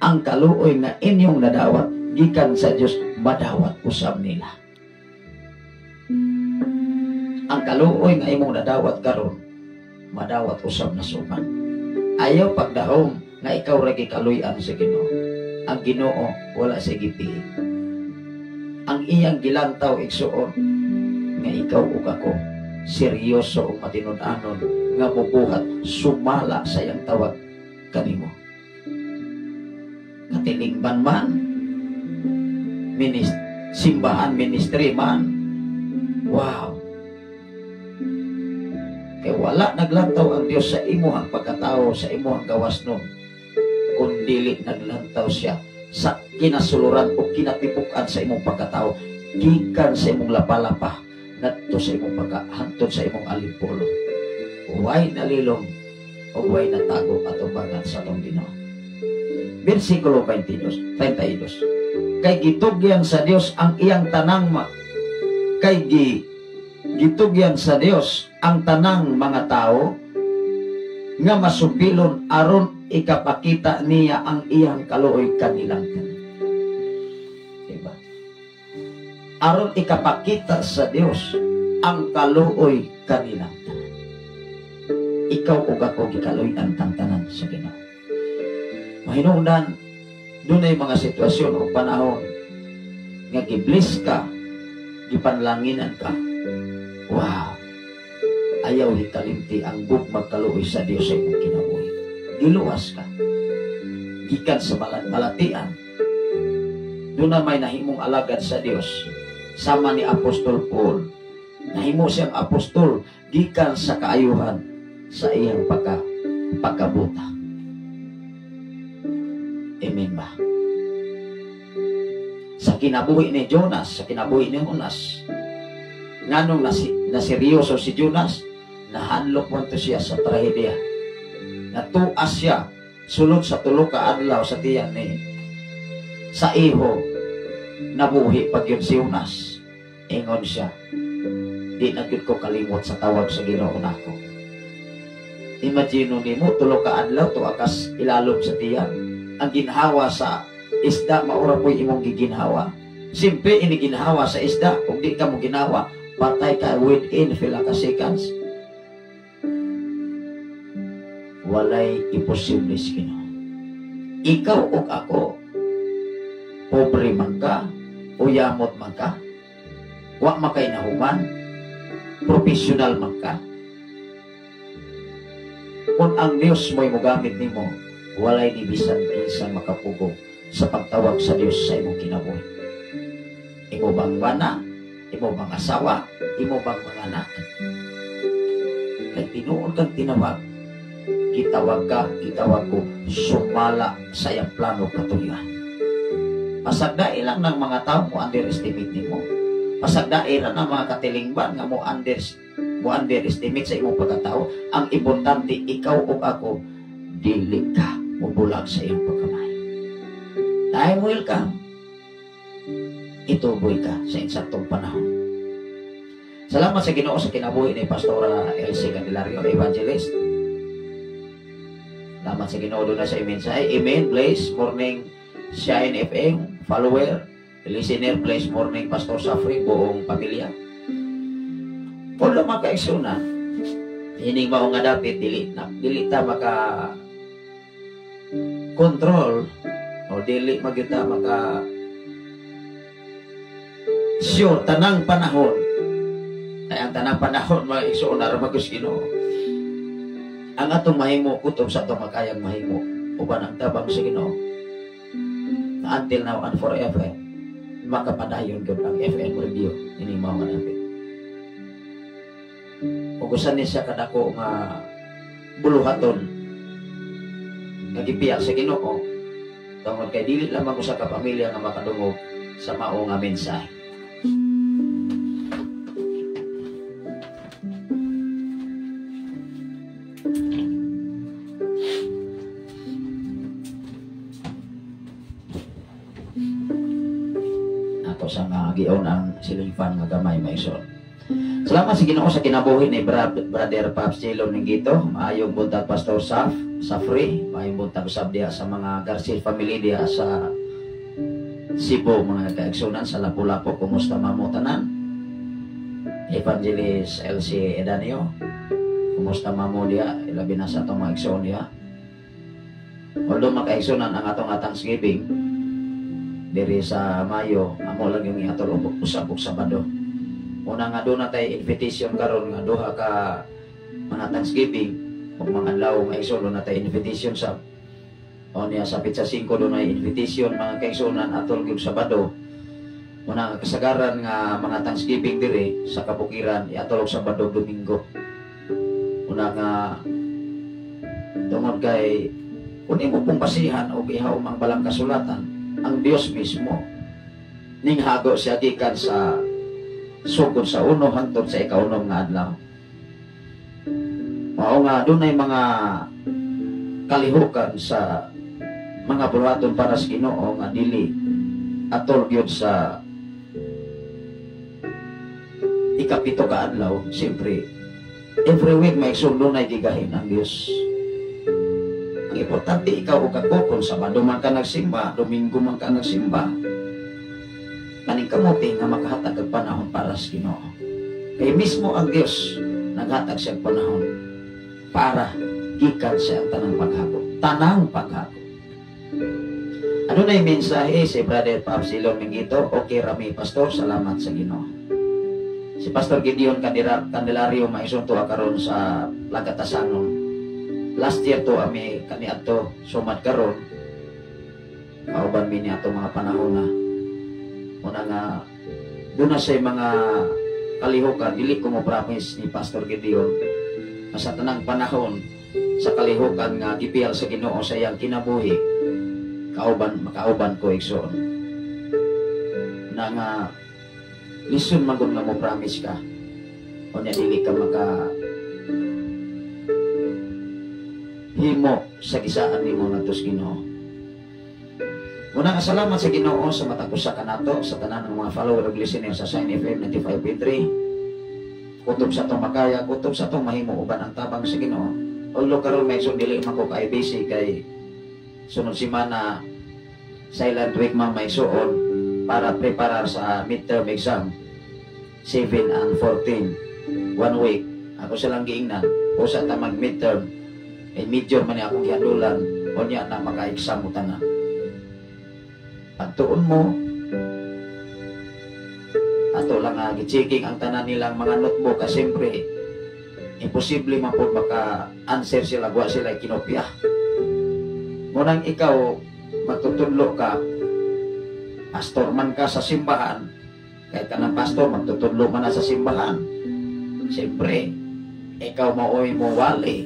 Speaker 7: ang kaluoy nga inyong nadawat gikan sa Dios madawat usab nila. Ang kaluoy nga imong nadawat karon madawat usab na suman. Ayaw pagdahom nga ikaw ra gikaluy-an sa Ginoo. Ang Ginoo wala sa gipili. Ang iyang gilantaw igsuon nga ikaw ug ako seryoso ug matinud-anon nga mubuhat sumala sa iyang tawag kanimo. Katilingban man, simbahan, ministry man, wow! Kaya wala naglantaw ang Dios sa imuhang pagkatao, sa imuhang gawas nun, kundi naglantaw siya sa kinasuluran o kinatipukan sa imong pagkatao, gikan sa imong lapalapa, ngadto sa imong pagkahantod sa imong alimpolo. Huway nalilong o huway natago atong bangat sa atong Ginoo. Versikulo 32. Kay gitugyan sa Dios ang iyang tanang gitugyan sa Dios ang tanang mga tao nga masupilon aron ikapakita niya ang iyang kaluoy kanilang. Diba? aron ikapakita sa Dios ang kaluoy kanilang tanan. Ikaw ug ako gikaluy ang tanan sa Ginoo. Mahinungdan, doon ay mga sitwasyon o panahon nga gibless ka, gipanlanginan ka. Wow! Ayaw hikalimti ang gugmag kaluoy sa Dios sa imong kinabuhi. Giluwas ka. Gikan sa malatian. Doon na may nahimong alagad sa Dios. Sama ni Apostol Paul. Nahimo siyang apostol gikan sa kaayuhan sa iyang pagkabuta. Amen ba? Sa kinabuhi ni Jonas, sa kinabuhi ni Jonas, nganong naseryoso si Jonas, nahanlok mo to siya sa trahedya. Natuas siya, sulod sa tulo ka adlaw sa tiyan ni sa iho, nabuhi pag yun si Jonas. Ingon siya, di na gyud ko kalimot sa tawag sa Ginoo nako. Imagine nimo tulo ka adlaw to akas ilalom sa tiyan. Ang ginhawa sa isda maura po'y imong giginhawa. Simple ini ginhawa sa isda, kung di ka mo ginawa, patay ka within pila ka seconds. Walay imposible sa Ginoo. Ikaw o ako, pobre man ka, o yamot man ka, wa makay nahuman, professional man ka. Kung ang Diyos mo'y mogamit nimo, walay ni bisan kinsa makapugong sa pagtawag sa Diyos sa imong kinabuhi. Imo bang bana? Imo bang asawa? Imo bang mga anak? Kay tinuod kang tinawag, kitawag ka, kitawag ko, sumala sa iyang plano katulian. Pasagdai lang ng mga tao mo underestimate nimo. Pasagdai lang ng mga katilingban nga mo underestimate sa imong pagkatao. Ang importante, ikaw o ako, dili ka mubulag sa iyong pagkamay. Dahil welcome, ituboy ka sa insaktong panahon. Salamat sa Ginoo sa kinabuhi ni Pastora Elsie Candelario, Evangelist. Salamat sa Ginoo doon na sa mensahe. Amen. Bless morning Shine FM follower, listener. Bless morning Pastor Safri, buong pamilya. Kung lumang kaigsunan, hining mao nga dapit dili ta maka control o dili magita maka sure tanang panahon. Ay ang tanang panahon mga igsoon aron magos Ginoo. Ang atong mahimo kutob sa atong makayang mahimo uban ang tabang sa Ginoo. Until now and forever makapadayon gyud ang FM radio ini mao nga dapit. Ugusan ni siya kadako nga buluhaton nagipiya sa Ginoo tungod kay dili lamang usa ka pamilya nga makadungog sa mao nga mensahe. Ato sa nga gion ang silingpan nga gamay maison. Salamat sa Ginoo sa kinabuhi ni Brother Pops Jelon Ningito. Maayong buntag Pastor Safri. Maayong buntag usab diha sa mga Garcia family diha sa Cebu, mga kaigsunan sa Lapu-Lapu. Kumusta mamo tanan? Evangelist Elsie Edanio. Kumusta mamo diha? Ilabi na sa atong mga igsoon diha. Although mga kaigsunan ang atong Thanksgiving diri sa Mayo, amo lang yung atol usab og Sabado. Una nga doon na tayo invitation karon nga duha ka mga Thanksgiving ug mga adlaw nga igsoon na tayo invitation sa o niya sa Pizza 5 doon na invitation mga kaigsunan atol gyud Sabado. Una nga kasagaran nga mga Thanksgiving diri sa kabukiran iatol og Sabado Domingo. Una nga tungod kay kung imo pong pasihan o ihaw ang balang kasulatan, ang Dios mismo ning hago siya gikan sa sukod sa uno hangtod sa ikaunom nga adlaw. Mao nga dunay mga kalihukan sa mga buhaton para sa Ginoo nga dili atol gyud sa ikapito ka adlaw. Siyempre every week may dunay gigahin ang Dios. Ang importante ikaw o kako kung Sabado man ka nagsimba, Domingo man ka nagsimba, paningkamuti nga makahatag ang panahon para sa Ginoo. Kay mismo ang Dios naghatag siya panahon para gikan siya ang tanang paghagop. Tanang paghagop. Ano na yung mensahe si Brother Papsilon Mingito? Okay, Rami, Pastor, salamat sa Ginoo. Si Pastor Gideon Candelario maisunto karon sa Lagatasanon. Last year to ami kaniadto sumad karon. Kauban mi ni ato mga panahon na una nga doon na sa mga kalihukan, dili ko mo promise ni Pastor Gideon sa tanang panahon sa kalihukan nga gipiyal sa Ginoo sa iyang kinabuhi, makauban ko igsoon na nga listen magod nga mo promise ka o niya dili ka maka himo sa gisaan ni mo ngadto sa Ginoo. Una nga salamat sa Ginoo sa matag usa kanato sa tanan ng mga follower ug listener sa Shine FM 95.3. Kutob sa tong makaya, kutob sa tong mahimo uban ang tabang sa Ginoo. Although karon may dili man ko kay busy kay sunod semana silent week man may suon para preparar sa midterm exam 7 and 14 1 week. Ako silang giingnan usa ta mag midterm major man akong gihadulan o niya na maka-exam mo tanan. Pagtuon mo, ato lang nga gi-checking ang tanan nilang mga notebook kasi siyempre imposible man po maka-answer sila, guwa sila kinopya. Munang ikaw magtutudlo ka, pastor man ka sa simbahan, kahit ka ng pastor, magtutudlo man na sa simbahan. Siyempre, ikaw maoy mo wali,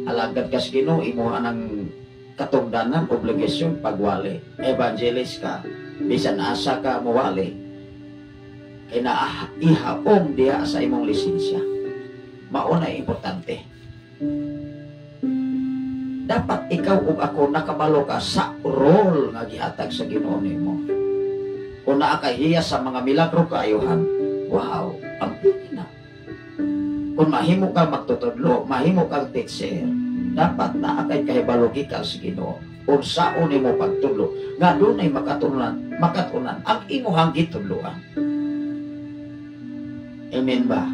Speaker 7: alagad ka sa Ginoo, imo anang katungdanan, obligasyon, pagwali. Evangelist ka, bisan asa ka mawali. Kaya na ihapong diya sa imong lisensya. Mauna importante. Dapat ikaw ug ako nakabalo ka sa role nga gihatag sa Ginoo nimo. Kung naa kay hiya sa mga milagro kaayuhan, wow, ang pina. Kung mahimo ka magtutudlo, mahimo kang teacher, dapat na akay kahibalo ka sa Ginoo. Unsaon nimo pagtudlo nga dunay makatunan ang imuhang gitudloan. Amen ba?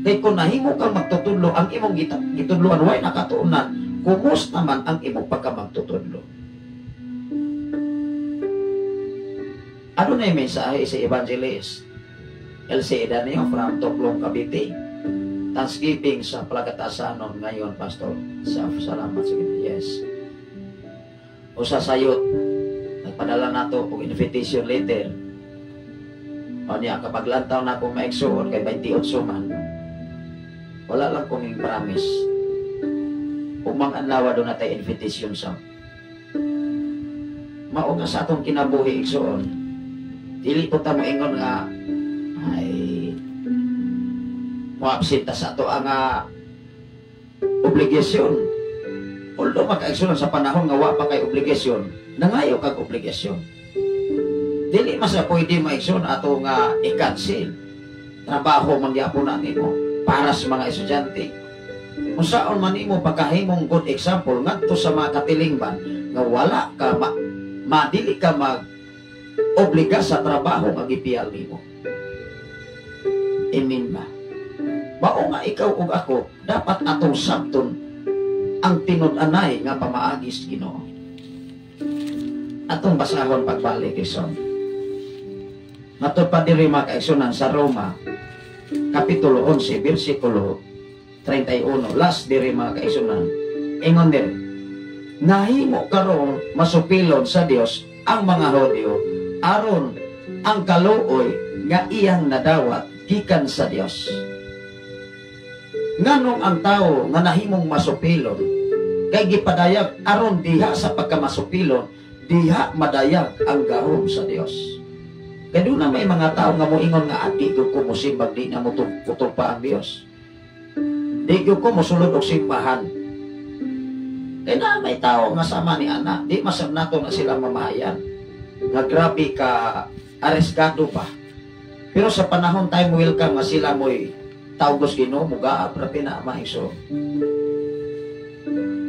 Speaker 7: Kay kung nahimo kang magtutudlo ang imong gitudloan way nakatunan, kumusta man ang imong pagkamagtutudlo? Ano na yung mensahe sa Evangelist LC Edanio from Toklong, Cavite? Thanksgiving sa Palagatasanon ngayon, Pastor. Salamat sa Ginoo. Yes. O sa sayot, nagpadala na to kung invitation letter. O niya, kapag lantaw na akong maigsuon kay 28 man, wala lang kong promise. Kung mga anlawa doon na tayo invitation sa mao nga sa atong kinabuhi igsuon, dili po ta moingon nga ay moabsenta sa ato ang obligasyon. Although makaigsuon sa panahon nga wa pa kay obligasyon, nangayo kag obligasyon. Dili masa pwede maigsuon ato nga i-cancel. Trabaho man gyapon na nimo para sa mga estudyante. Kung saan man nimo pagkahimong good example ngadto sa mga katilingban nga wala ka madili ka mag-obliga sa trabaho nga gipiyal nimo. Amen ba? Mao nga ikaw ug ako dapat atong sabton ang tinud-anay nga pamaagis Ginoo. Atong basahon pagbalik ison. Matod pa diri makaigsunan sa Roma kapitulo 11 bersikulo 31. Last diri makaigsunan. Ingon diri, nahimo karon masupilon sa Dios ang mga Hudyo aron ang kaluoy nga iyang nadawat gikan sa Dios. Nganong ang tao nga nahimong masupilon kay gipadayag aron diha sa pagkamasupilon diha madayag ang gahom sa Dios. Kaya doon na may mga tao nga moingon nga di ko musimbag di na mo putol pa ang Dios. Di ko musulod og simbahan. Kaya na may tao nga sama ni ana di masab nato na sila mamahayan. Nga grabe ka areskado pa. Pero sa panahon time welcome nga sila mo'y tawgos Ginoo muga para pinamaiso.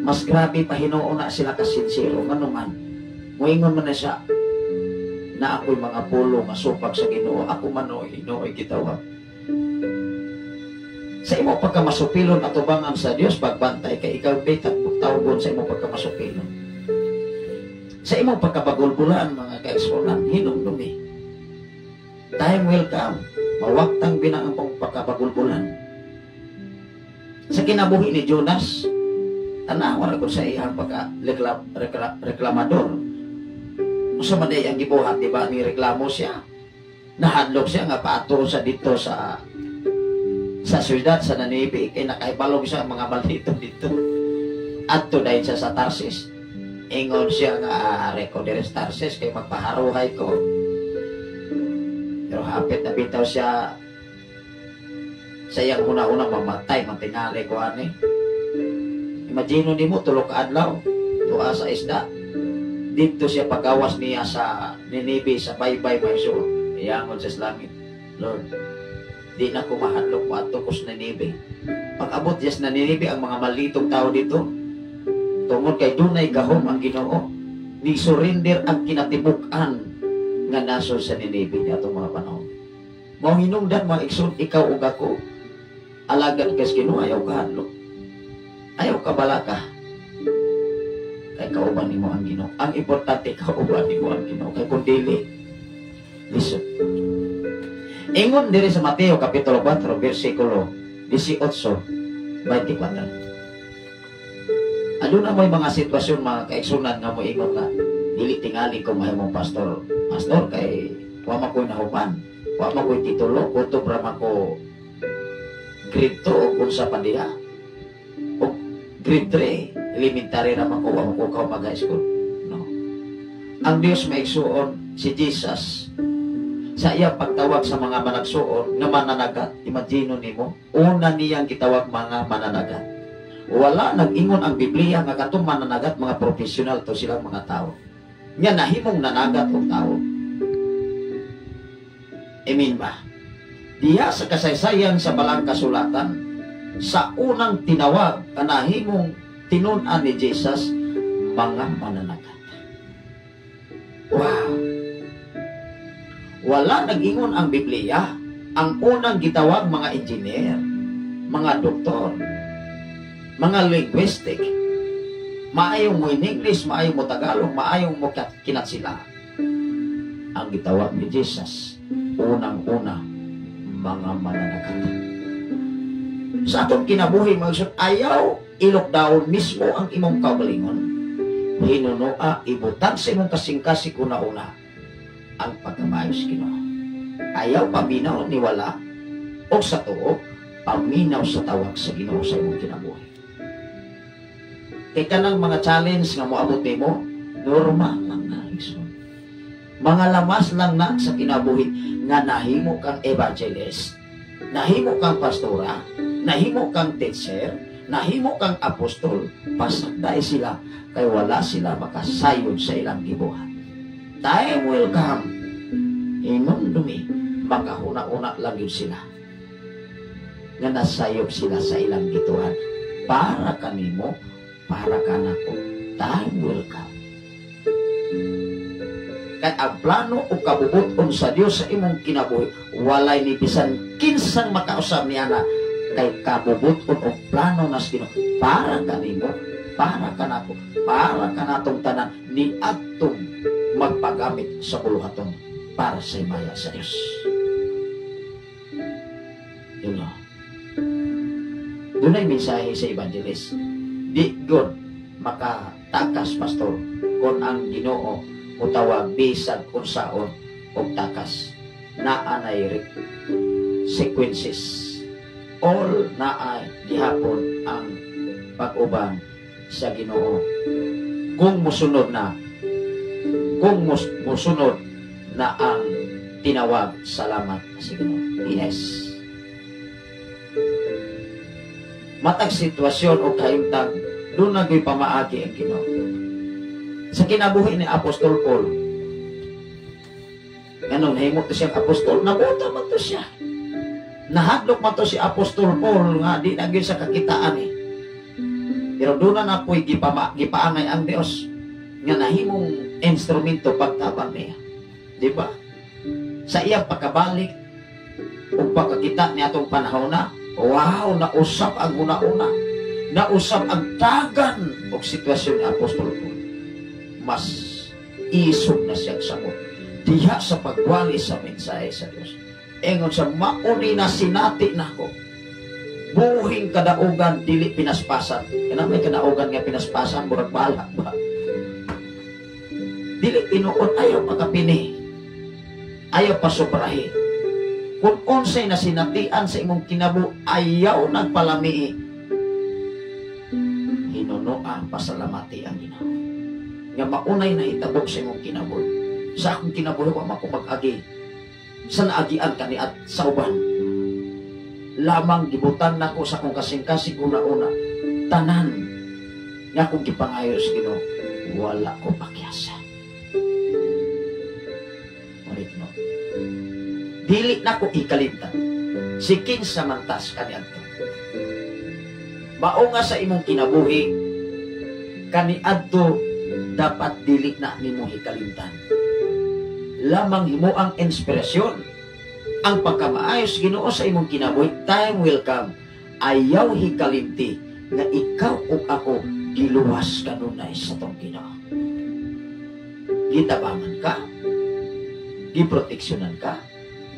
Speaker 7: Mas grabe pa Hinoo na sila kasinsero ngano man. Moingon man na siya na ako'y mga pulo nga supag sa Ginoo, ako manoy Hinooy gitawag. Sa imo pagkamasupilon at tubangan sa Dios pagbantay kay ikaw bitag tawgon sa imo pagkamasupilon. Sa imo pagkapagulbulan mga kaigsunan hinumdumi. Time will come, mawaktang binaang pagkapagulbulan. Sa kinabuhi ni Jonas, tanawan ako sa iyang reklamador. Sa maday ang gibuhat, diba, ni reklamo siya. Nahadlok siya nga paato sa dito sa syudad sa Ninibe, kay nakaibalog siya mga maldito dito. At to dahil siya sa Tarsis. Ingon siya nga, reko dire sa Tarsis, kay magpaharuhay ko. Pero hapit na bitaw siya sa iyang una-una mamatay, mantingali ko ani. Imagino ni mo, tulog adlaw, tuwa sa isda. Dito siya pagawas niya sa Ninibe, sa baybay may so. Iyangon sa Islamit, Lord, di na ko mahadlok mo ato ko sa Ninibe. Pag-abot yes na Ninibe ang mga malitong tao dito, tungod kay dunay gahom ang Ginoo, ni surrender ang kinatibukan nga nasod sa Ninibe ni atong mga panahon. Mao hinungdan mga igsoon, ikaw ug ako, alagad kas Ginoo, ayaw ka hadlok. Ayaw ka balaka. Kay kauban nimo ang Ginoo. Ang importante kauban nimo ang Ginoo. Kay kung dili, listen. Ingon diri sa Mateo kapitulo 4 bersikulo 18, 24. Aduna may mga sitwasyon mga kaigsunan nga mo ingon nga dili tingali ko mahimong pastor. Pastor kay wa man koy nahuman, wa man koy titulo, kutob ra man ko grade 2 unsa pa diha. O grade 3, elementary ra man ko, wa man ko ka mag-high school. No. Ang Dios maigsuon si Jesus sa iyang pagtawag sa mga managsuon nga mananagat. Imagino nimo, una niyang gitawag mga mananagat. Wala nag-ingon ang Biblia nga katong mananagat mga professional to silang mga tao. Nga nahimong nanagat og tao. Amen ba? Diya sa kasaysayan sa balang kasulatan, sa unang tinawag kanahimong tinun-an ni Jesus, mga mananagat. Wow! Wala nag-ingon ang Biblia. Ang unang gitawag mga engineer, mga doktor, mga linguistic, maayong mo in English, maayong mo Tagalog, maayong mo kinatsila. Ang gitawag ni Jesus, unang-una, mga mananagat. Sa atong kinabuhi, ayaw i-lockdown mismo ang imong kaugalingon. Hinunoa, ibutang sa imong kasing-kasing una-una ang pagkamayos Ginoo. Ayaw paminaw ni wala o sa tuo, paminaw sa tawag sa Ginoo sa imong kinabuhi. Kaya kanang mga challenge nga moabot nimo, normal lang na igsoon. Mga lamas lang na sa kinabuhi nga nahimo kang evangelist, nahimo kang pastora, nahimo kang teacher, nahimo kang apostol, pasagday sila kay wala sila makasayod sa ilang gibuhat. Time will come, hinumdumi, makahuna-una lang yun sila. Nga nasayop sila sa ilang gituhan. Para kanimo, para kanako, time will come. Kaya ang plano o kabubuton sa Dios sa imong kinabuhi, walay ni bisan kinsang makausap niya na kay kabubuton o plano na sa Ginoo para kanimo, para kanako, para kanatong tanan ni atong magpagamit sa buluhaton para sa imaya sa Diyos. Yun o. Doon ay mensahe sa evangelist. Di good makatakas, pastor, kung ang Ginoo utawag bisag kung saon o takas. Naanay sequences. All naay gihapon ang pag-uban sa Ginoo. Kung musunod na, kung musunod na ang tinawag, salamat sa Ginoo. Yes. Matag sitwasyon o kahimtang, doon nagay pamaagi ang Ginoo. Sa kinabuhi ni Apostol Paul, ganun, himot to siyang apostol, nabuta man to siya. Nahadlok man to si Apostol Paul, nga di naging sa kakitaan eh. Pero doon na po'y gipaangay ang Diyos, nga nahimong instrumento pagtabang niya. Di ba? Sa iyang pagkabalik, kung pagkakita niya itong panahon na, wow, nausap ang una-una. Nausap ang dagan o sitwasyon ni Apostol Paul. Mas isog na siyang samot. Diha sa pagwali sa mensahe sa Diyos. Engon sa mauni na sinati na ko. Buhing kadaugan, dili pinaspasan. Kaya may kadaugan nga pinaspasan, murag balak ba? Dili tinuon, ayaw makapini. Ayaw pasubrahe. Kung unsay na sinatian sa imong kinabu, ayaw nagpalami. Hinunoa, pasalamati ang Ginoo. Nga maunay na itabok sa imong kinabu. Sa akong kinabuhi, wa makumag-agi. Sa naagian ka ni at sa uban. Lamang gibutan na ko sa akong kasing-kasing una-una. Tanan nga kung kipangayos Ginoo, wala ko pakyasa. Dili na ko ikalimtan. Si kinsa mantas kaniadto. Mao nga sa imong kinabuhi, kaniadto dapat dili na nimo hikalimtan. Lamang himo ang inspirasyon, ang pagkamaayos Ginoo sa imong kinabuhi. Time will come. Ayaw hikalimti nga ikaw ug ako giluwas kanunay sa tong Ginoo. Gitabangan ka, giproteksyonan ka,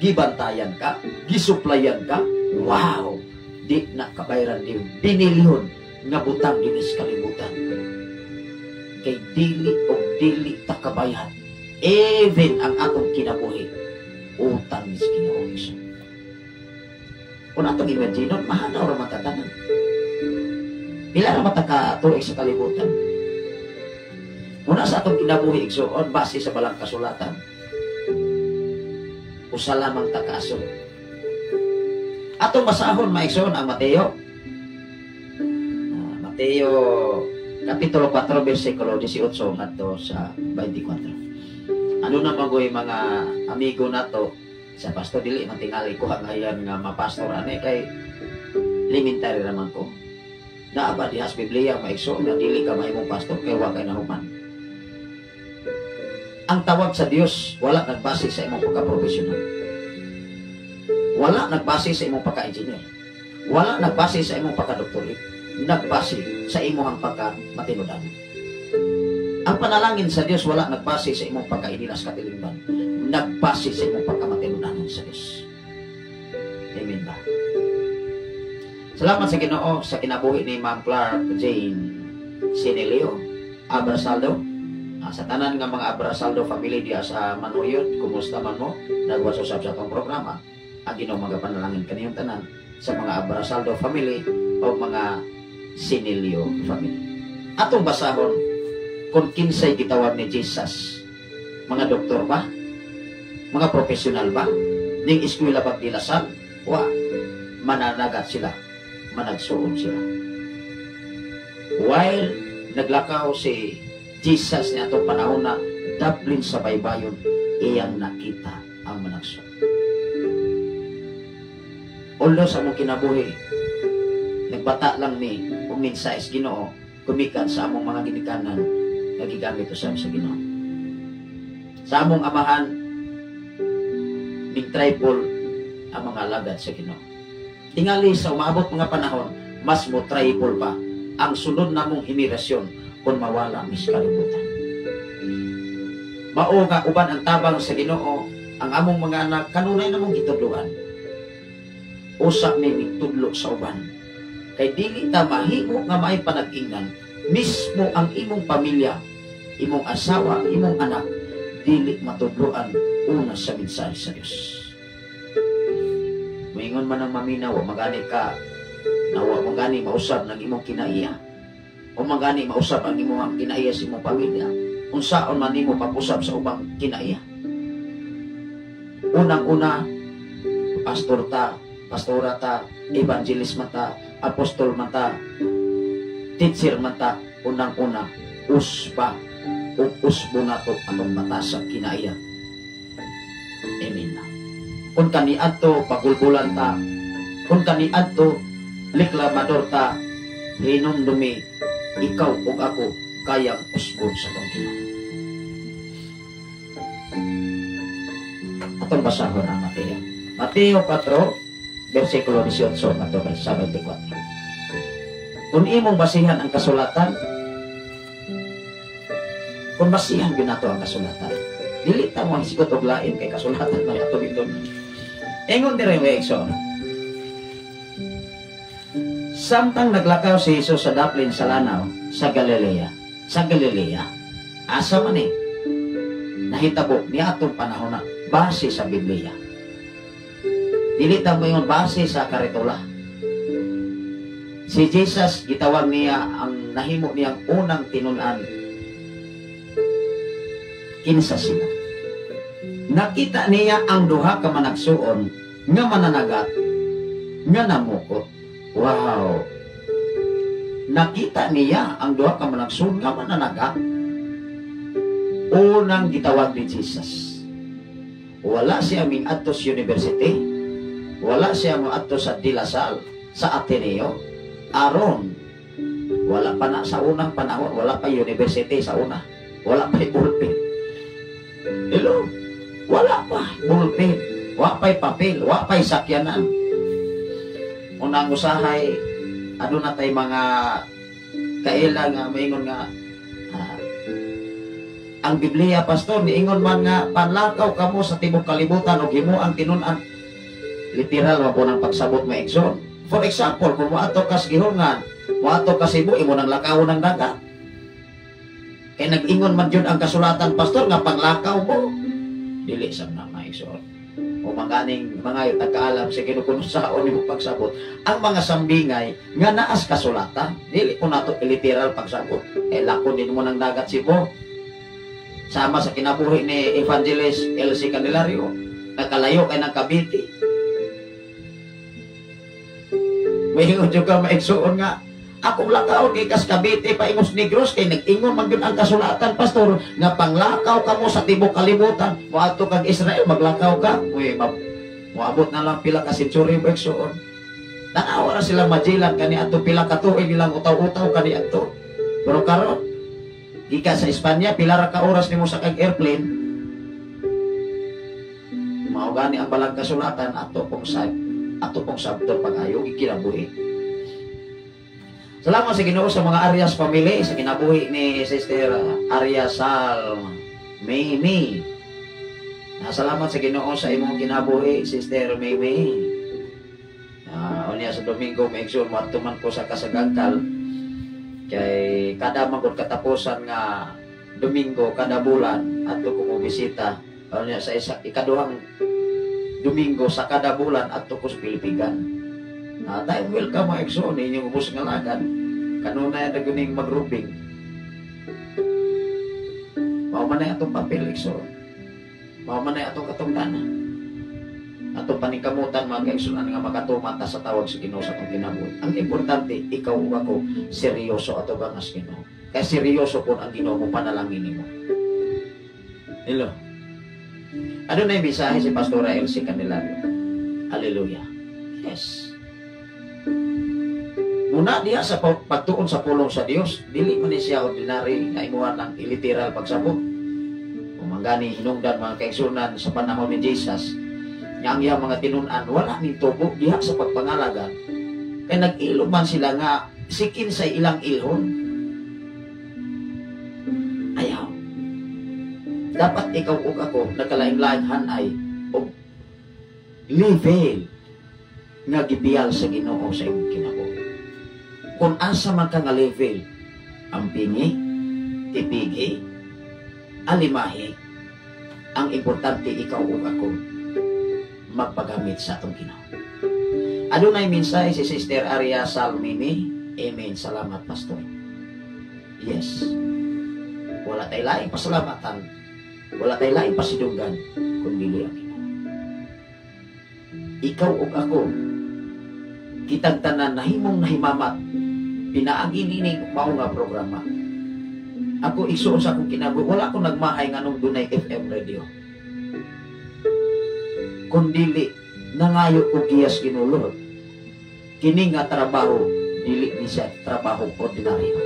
Speaker 7: gibantayan ka, gisuplayan ka. Wow! Di na kabayran din binilyon nga butang ginis kalimutan. Kay dili o dili takabayan. Even ang atong kinabuhi, utang ni Ginoo. Kung atong imagine, mahanaw ra matatanan. Pila na matakatuig sa kalibutan. Muna sa atong kinabuhi, igsoon, base sa balang kasulatan, usa lamang takaso. Atong basahon maigsoon ang Mateo. Mateo kapitulo 4 bersikulo 18 ngadto sa 24. Ano na magoy mga amigo nato sa pastor dili man tingali ko ngayon nga mapastor ani kay elementary naman ko. Naaba dihas Biblia maigsoon nga dili ka mahimong pastor kay wa kay nahuman. Ang tawag sa Dios wala nagbase sa imong pagka-professional. Wala nagbase sa imong pagka-engineer. Wala nagbase sa imong pagka-doktorate. Nagbase sa imong pagka-matinudan. Ang panalangin sa Dios wala nagbase sa imong pagka-inilas katilingban. Nagbase sa imong pagka-matinudan sa Dios. Amen ba? Salamat sa Ginoo sa kinabuhi ni Ma'am Clark Jane Sinilio Abrasaldo. Sa tanan nga mga Abrasaldo family diya sa Manuyot, kumusta man mo? Nagwasusap sa itong programa. Ang Ginoo magapanalangin kaniyong tanan sa mga Abrasaldo family o mga Sinilio family. Atong basahon kung kinsay gitawag ni Jesus. Mga doktor ba? Mga profesional ba? Ning eskwela pagdilasan? Wa. Mananagat sila. Managsuon sila. While naglakaw si Jesus niya itong panahon na daplin sa baybayon, iyang nakita ang managso. Although sa mong kinabuhi, nagbata lang ni uminsay sa Ginoo, kumikan sa among mga ginikanan, nagigamit usab sa Ginoo. Sa among amahan, big triple ang mga alagad sa Ginoo. Tingali sa umabot mga panahon, mas mo triple pa ang sunod namong henerasyon kung mawala mis kalibutan. Mao nga uban ang tabang sa Ginoo, ang among mga anak kanunay namong gitudloan. Usa may mitudlo sa uban. Kay dili ta mahimo nga maay panag-ingnan mismo ang imong pamilya, imong asawa, imong anak dili matudloan una sa mensahe sa Dios. Moingon man ang maminaw, magani ka nawa magani mausab ng imong kinaiya. O magani mausap ang imong kinaiya sa imong pamilya, unsaon man nimo pag-usap sa ubang kinaiya. Unang-una, pastor ta, pastora ta, evangelist mata, apostol mata, teacher mata, unang-una, usba o usbo nato atong mata sa kinaiya. Amen na. Kung kaniadto pagulbulan ta, kung kaniadto liklamador ta, hinumdumi ikaw o ako kayang usbon sa Panginoon. atong basahon ang Mateo. Mateo 4, versikulo 18 at 74. Kung imong basihan ang kasulatan, kung basihan yun nato ang kasulatan, dili ta mo ang sigot og lain kay kasulatan na ato dito. Ingon dire yung Exxon. Samtang naglakaw si Jesus sa daplin sa lanaw sa Galilea. Sa Galilea. Asa man eh. Nahitabo niya atong panahon na base sa Biblia. Dili ta mo yung base sa karitula. Si Jesus gitawag niya ang nahimo niyang unang tinun-an kinsa sila. Nakita niya ang duha ka managsuon nga mananagat nga namukot. Wow! Nakita niya ang duha ka managsuon nga mananagat. Unang gitawag ni Jesus. Wala siya ming adto sa university. Wala siya mo adto sa De La Salle, sa Ateneo. Aron wala pa na sa unang panahon, wala pa university sa una. Wala pa bullpen. Hello? Wala pa bullpen. Wala pa papel, wala pa sakyanan. Unang usahay, ano na tayo mga kaila nga maingon nga ang Biblia, pastor, niingon man nga panlakaw kamo sa tibok kalibutan o himo ang tinun-an. Literal mo po ng pagsabot mo Exxon. For example, kung maato ka sa Gihungan, maato ka Cebu, imo nang lakaw ng dagat. Kaya nag-ingon man yun ang kasulatan, pastor, nga panglakaw mo. Dili sa mga Exxon. O maganing mga nagkaalam sa kinukunsaon ni mo pagsabot. Ang mga sambingay nga naas kasulatan, dili po nato literal pagsabot. Lakon din mo ng dagat Cebu. Sama sa kinabuhi ni Evangelist Elsie Candelario, nakalayo kay ng Cavite. Mayingon juga maigsuon nga, akong lakaw kay kas Cavite paingos Negros kay nag-ingon man gyud ang kasulatan, pastor, nga panglakaw kamo sa tibok kalibutan, moadto kag Israel maglakaw ka. Uy, moabot na lang pila ka sentury maigsuon. Tanawa ra sila majilan kani adto pila ka tuig nilang utaw-utaw kani adto. Pero karon ika sa Espanya, pila ra ka oras nimo sa kag airplane. Mao gani ang balang kasulatan ato pong sabto pag-ayo ikinabuhi. Salamat sa Ginoo sa mga Arias family sa kinabuhi ni Sister Arias Sal Mimi. Salamat sa Ginoo sa imong kinabuhi, Sister Mimi. Unya sa Domingo maigsoon matuman ko sa kasagangkal. Kay kada magod katapusan nga Domingo kada bulan adto ko bisita unya sa ikaduhang Domingo sa kada bulan adto ko sa Pilipigan. Tayo welcome mo Exxon inyong ubos nga lagan kanunay daguning magrubing. Mao man ay atong papel Exxon. Mao man ay atong katungdanan. Atong paningkamutan mga Exxon nga makatumata sa tawag sa Ginoo sa atong kinabuhi. Ang importante ikaw ug ako seryoso ato ba as Ginoo. Kay seryoso pud ang Ginoo mo panalangin nimo. Hello. Ano na yung bisahe si Pastora Elsie Candelario? Hallelujah. Yes. Muna diya sa pagtuon sa pulong sa Dios, dili man siya ordinary nga imuha ng literal pagsabot. Kung manggani hinungdan mga kaigsunan sa panahon ni Jesus, nga ang iyang mga tinun-an wala ni tubo diha sa pagpangalaga. Kaya nag-ilog man sila nga sikin sa ilang ilhon. Ayaw. Dapat ikaw ug ako nagkalain-lain hanay o level nga gibiyal sa Ginoo sa imong kinabuhi. Kung asa man ka nga level, ampingi, tipigi, alimahi, ang importante ikaw ug ako magpagamit sa atong Ginoo. Adunay minsay si Sister Aria Salmini. Amen. Salamat, Pastor. Yes. Wala tayo laing pasalamatan. Wala tayo laing pasidunggan kundi ang Ginoo. Ikaw ug ako kitang tanan nahimong nahimamat pinaagi nining mao nga programa. Ako igsuon sa akong kinabuhi, wala akong nagmahay nganong dunay FM radio. Kundili nangayo ko giyas Ginoo. Kini nga trabaho dili ni siya trabaho ordinaryo.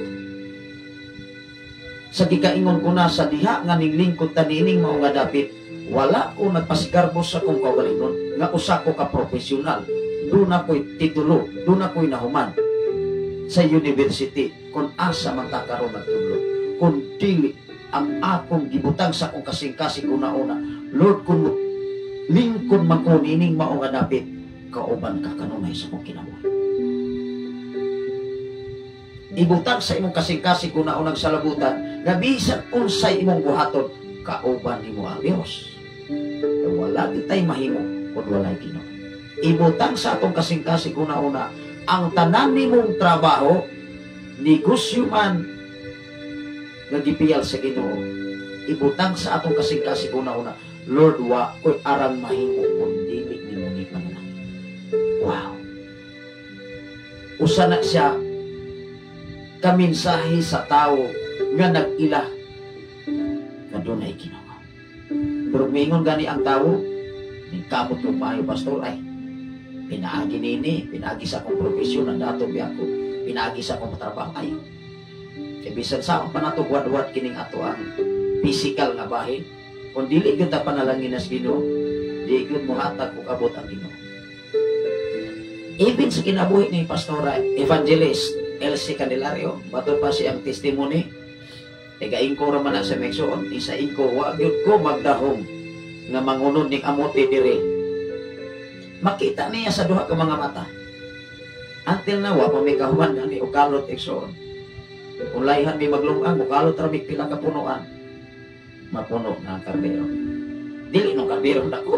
Speaker 7: Sa gikaingon ko na sa diha nga ning lingkod tanining mao nga dapit, wala ko nagpasigarbo sa kong kaugalingon nga usa ko ka profesional. Doon ako'y titulo, doon ako'y nahuman sa university kung asa man kakaroon ng tudlo. Kung dili ang akong gibutang sa akong kasing-kasing una-una, Lord, kung lingkod man ko nining mao nga dapit, kauban ka kanunay sa akong kinabuhi. Ibutang sa imong kasing-kasing una-unang salabutan, nga bisan unsay imong buhaton, kauban nimo ang Dios. Wala kitay mahimo kung walay Ginoo. Ibutang sa atong kasing-kasing una-una ang tanan nimong trabaho, negosyo man nga gipiyal sa Ginoo. Ibutang sa atong kasing-kasing una-una, Lord, wa ko'y arang mahimo kung dili nimo ni panalangin. Wow. Usa na siya kaminsahe sa tao nga nag-ila nga dunay Ginoo. Pero mingon gani ang tao, ni kamot yung maayo, pastor, ay pinaagi nini, pinaagi sa akong profesyon, ang dato biya ko, pinaagi sa akong trabaho, ay bisan sa akong panatugwad-wad kining ato ang physical nga bahin, kung dili gyud ta panalangin as Ginoo, di gyud mo hatag og abot ang Ginoo. Even sa kinabuhi ni Pastora Evangelist Elsie Candelario, bato pa siyang testimony, Tigain ko raman sa Meksoon, isain ko, wag yun ko magdahong nga mangunod ning amote dire. Makita niya sa duha ka mga mata. Until na, wa pa may kahuman ni ukalot Eksoon. Kung layhan may maglungang, ukalot ramig pila ka punuan. Mapuno na ang kardero. Dili nung kardero na ko.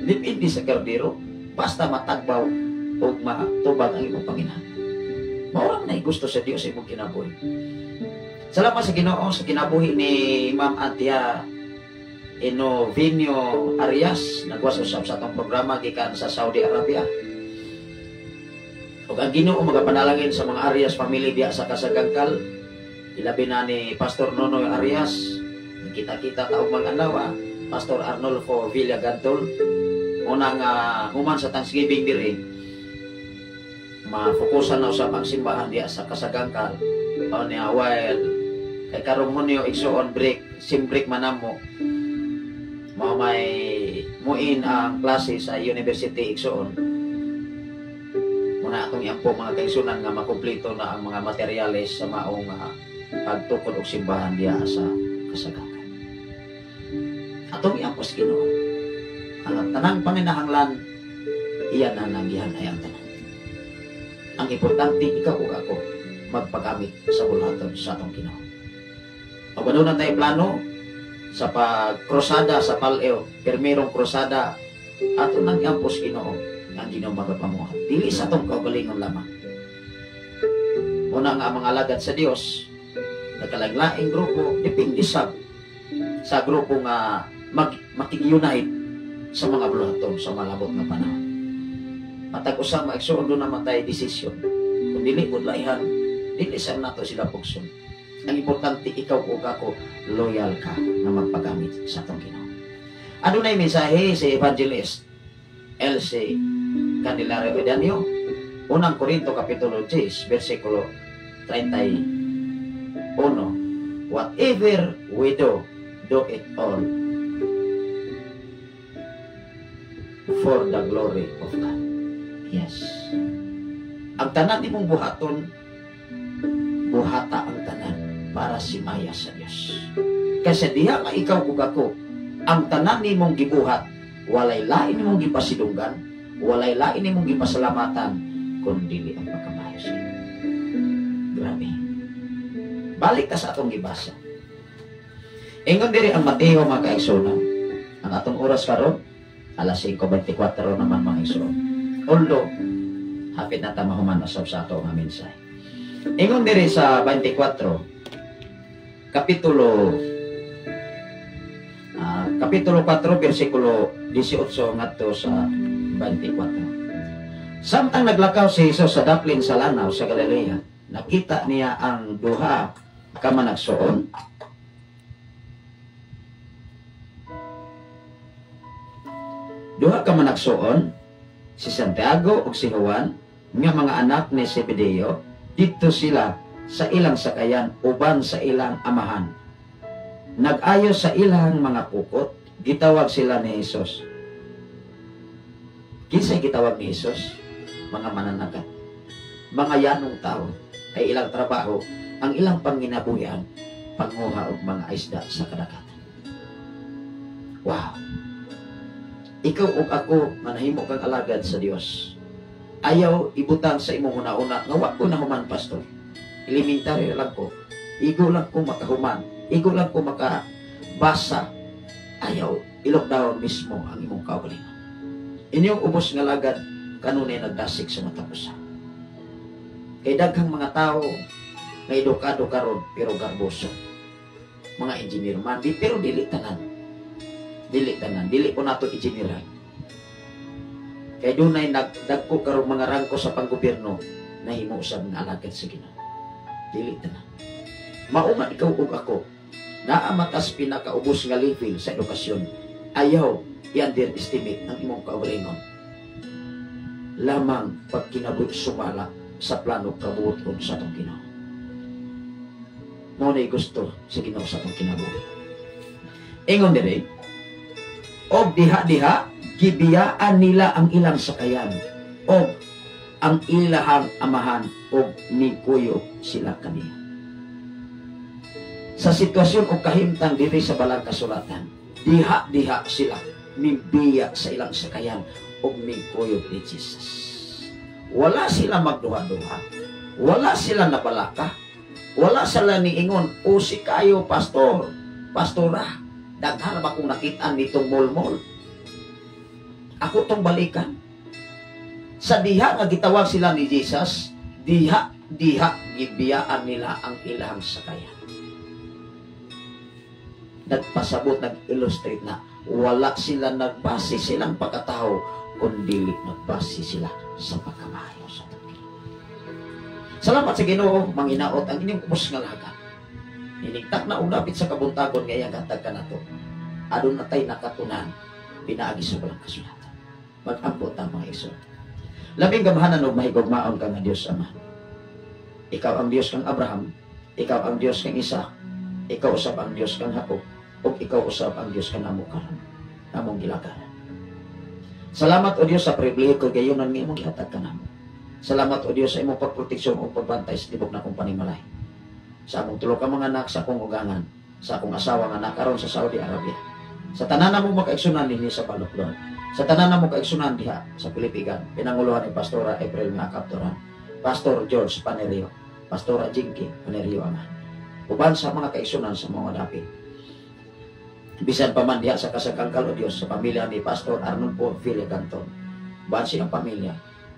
Speaker 7: Dipindi sa kardero. Basta matagbaw o matubag ang imong Panginoon. Maurang na gusto sa Diyos imong kinabuhi. Salamat sa Ginoo sa kinabuhi ni Ma'am Antia Inovinio Arias, nagwas-usap sa atong programa gikan sa Saudi Arabia. Ug ang Ginoo magapanalangin sa mga Arias family diya sa Kasagangkal. Ilabi na ni Pastor Nonoy Arias, kita-kita taong mga adlaw, Pastor Arnolfo Villagantol, unang human sa Thanksgiving dire. Mafokusan na usab ang simbahan diya sa Kasagangkal. O niya, while kay karong hunyo igsuon break, sim break manamo. May muin ang klase sa university igsuon. Muna atong iampo mga kaigsunan nga makumpleto na ang mga materyales sa maong pagtukod og simbahan diya sa Kasagangkal. Atong iampo sa Ginoo. Ang tanang panginahanglan iyan ang nagihan ay ang tanan. Ang importante ikaw ug ako magpagamit sa bulaton sa atong Ginoo. Pag na tayo plano sa pagkrusada sa Paleo, permerong krusada, ato nang iampos Ginoo, ang Ginoo magapamuhat. Dili sa atong kaugalingon lamang. Una nga mga alagad sa Dios, nagkalaglaing grupo, depende sa grupo nga makig-unite sa mga bulaton sa malabot na panahon. Matag-usang maigsuon doon naman tayo desisyon. Kung dili udlaihan, dili sa nato sila pugson. Ang importante, ikaw o ako, loyal ka na magpagamit sa atong Ginoo. Ano na yung mensahe si Evangelist Elsie Candelario Edanio? Unang Korinto Kapitulo 10, versikulo 31. Whatever we do it all for the glory of God. Yes. Ang tanan imong buhaton, buhata ang tanan para simaya sa Dios. Kasi diha nga ikaw ug ako, ang tanan nimong gibuhat, walay lain nimong gipasidunggan, walay lain nimong gipasalamatan, kundi ang pagkamayo sa iyo. Grabe. Balik ta sa atong gibasa. Ingon diri ang Mateo mga kaigsunan. Ang atong oras karon, alas 5:24 naman mga igsoon. Although hapit na ta mahuman usab sa ato nga mensahe. Ingon diri sa 24 Kapitulo 4, versikulo 18 ngadto sa 24. Samtang naglakaw si Jesus sa daplin sa lanaw sa Galilea, nakita niya ang duha ka managsuon. Duha ka managsuon, si Santiago ug si Juan, nga mga anak ni Zebedeo, dito sila sa ilang sakayan uban sa ilang amahan nag-ayo sa ilang mga pukot, gitawag sila ni Jesus. Kinsay gitawag ni Jesus? Mga mananagat, mga yanong tao, ay ilang trabaho, ang ilang panginabuhian, panguha og mga isda sa kadagatan. Wow! Ikaw ug ako, manahimo kang alagad sa Dios. Ayaw ibutang sa imong una-una, nga wa ko na human, pastor. Elementary lang ko. Igo lang ko makahuman. Igo lang ko makabasa. Ayaw, i-lockdown mismo ang imong kaugalingon. Inyong ubos nga lagad, kanunay nagdasig sa matapusan. Kay daghang mga tao, nga edukado karon pero garboso. Mga engineer man, pero dili tanan. Dili po nato engineeran. Kay dunay nagdagko karong mga rangko sa panggobyerno, nahimo usab nga alagad sa Ginoo. Dili tanan. Mauma ikaw ug ako, naa matas pinakaubos nga level sa edukasyon. Ayaw i-underestimate ang imong kaugalingon. Lamang pag kinabuhi sumala sa plano kabuoton sa atong Ginoo. Mao nay gusto sa Ginoo sa atong kinabuhi. Ingon diri, og diha-diha gibiyaan nila ang ilang sakayan, og ang ilahang amahan, og nikuyo sila kaniya. Sa sitwasyon o kahimtang diri sa balang kasulatan, diha-diha sila nibiya sa ilang sakayan og nikuyo ni Jesus. Wala sila magduha-duha, wala sila nabalaka, wala sila niingon, o si kayo pastor, pastora, daghan ba kung nakitaan nitong mol-mol? Ako tong balikan. Sa diha nga gitawag sila ni Jesus, diha gibiyaan nila ang ilang sakayan. Nagpasabot, nag-illustrate na wala sila nagbase silang pagkatao, kundi nagbase sila sa pagkamayo sa Ginoo. Salamat sa Ginoo, manginaot ang inyong ubos nga laga. Inigtak na unapit sa kabuntagon ngayang hatag ka na to. Adun na tayo nakatunan, pinaagi sa walang kasulatan. Mag-ambot ang mga iso. Labing gamahanan o mahigugmaon ka ng Diyos Ama. Ikaw ang Diyos kang Abraham, ikaw ang Diyos kang Isaac, ikaw usap ang Diyos kang Jacob, o ikaw usap ang Diyos kang Amukaran, namong gilagaran. Salamat o Diyos sa pribilehiyo ko gayonan ng imong gihatag ka namo. Salamat o Diyos sa imong pagproteksyon o pagbantay sa tibok na akong panimalay. Sa among tulo ka mga anak, sa akong ugangan, sa akong asawa nga nakaroon sa Saudi Arabia. Sa tanan na mo makaigsunan dinhi sa Baloklon. Sa tanan na mo kaigsunan diha sa Pilipigan, pinanguluhan ni Pastora April Macaptoran, Pastor George Panerio, Pastora Jinky Panerio Ama. Uban sa mga kaigsunan sa mga dapit. Bisan pa man diha sa kasagkangkal o Diyos sa pamilya ni Pastor Arnold Porfirio Canton. Uban siyang pamilya.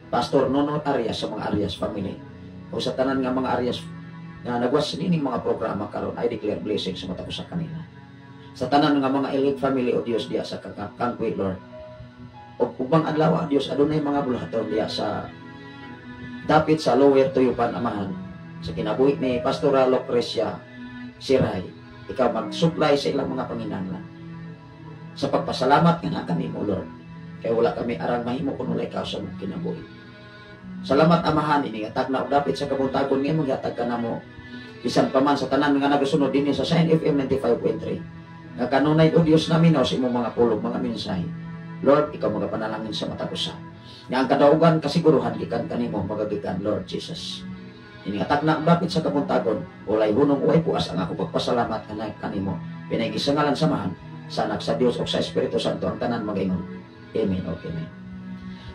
Speaker 7: Pastor Nono Arias sa mga Arias family. O sa tanan nga mga Arias na nagwas nining mga programa karon, I declare blessing sa matapos sa kanila. Sa tanan nga mga elite family o Diyos diya sa Kankway Lord. O ubang adlaw Diyos adunay mga bulahaton diya sa dapit sa Lower Tuyupan Amahan. Sa kinabuhi ni Pastora Lucrecia Siray, ikaw mag-supply sa ilang mga panginahanglan. Sa pagpasalamat nga kami mo Lord. Kaya wala kami arang mahimo kuno ikaw sa mong kinabuhi. Salamat Amahan, inigatag na dapit sa kabuntagon ngayon, maghatag ka na mo. Bisan pa man sa tanan nga nagasunod din sa Sign FM 95.3. Nga kanunay o Diyos namin o sa imong mga pulong, mga mensahe. Lord, ikaw magapanalangin sa matapusan. Nga ang kadaugan kasiguruhan, gikan kanimo, magagikan, Lord Jesus. Inigatag na dapit sa kabuntagon, ulay hunong uway puas ang ako pagpasalamat kanimo. Pinaygisangalan samahan, sa anak sa Diyos o sa Espiritu Santo, ang tanan magaingon. Amen o amen.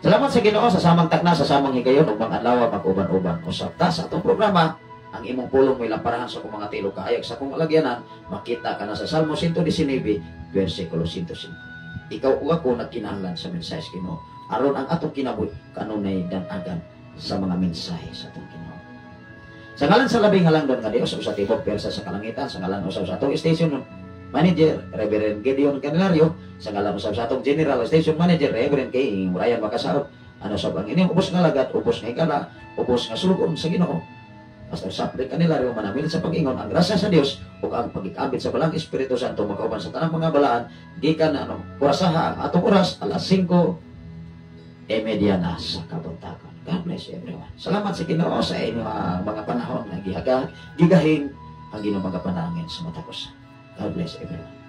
Speaker 7: Salamat sa Ginoo sa samang takna, sa samang higayon, ug mga adlaw mag-uban-uban. Usap ta sa atong programa, ang imong pulong may lamparahan sa kong mga tilo kaayag sa kong alagyanan, makita ka na sa Salmo 119, versikulo 105. Ikaw o ako nagkinahanglan sa mensahe sa Ginoo. Aron ang atong kinabuhi kanunay danagan sa mga mensahe sa atong Ginoo. Sa ngalan sa labing halangdon nga Dios sa tibok persa sa kalangitan, sa ngalan usab sa atong station manager, Reverend Gideon Candelario, sa ngalan usab sa atong General Station Manager, Reverend K. Ryan Makasaot, ano sa bang inyong ubos nga lagat, ubos nga higala, ubos nga sulgon sa Ginoo. Pastor Sapri Candelario, manamin sa pag-ingon, ang grasya sa Dios, ug ang pag-ikabit sa balang Espiritu Santo, makauban sa tanang mga balaan, di ka na, kurasaha ang atong oras, alas 5:30 na sa kabuntagon. God bless everyone. Salamat sa Ginoo sa inyong mga panahon na gigahin ang Ginoo mga panangin sa matapos.
Speaker 8: God bless everyone.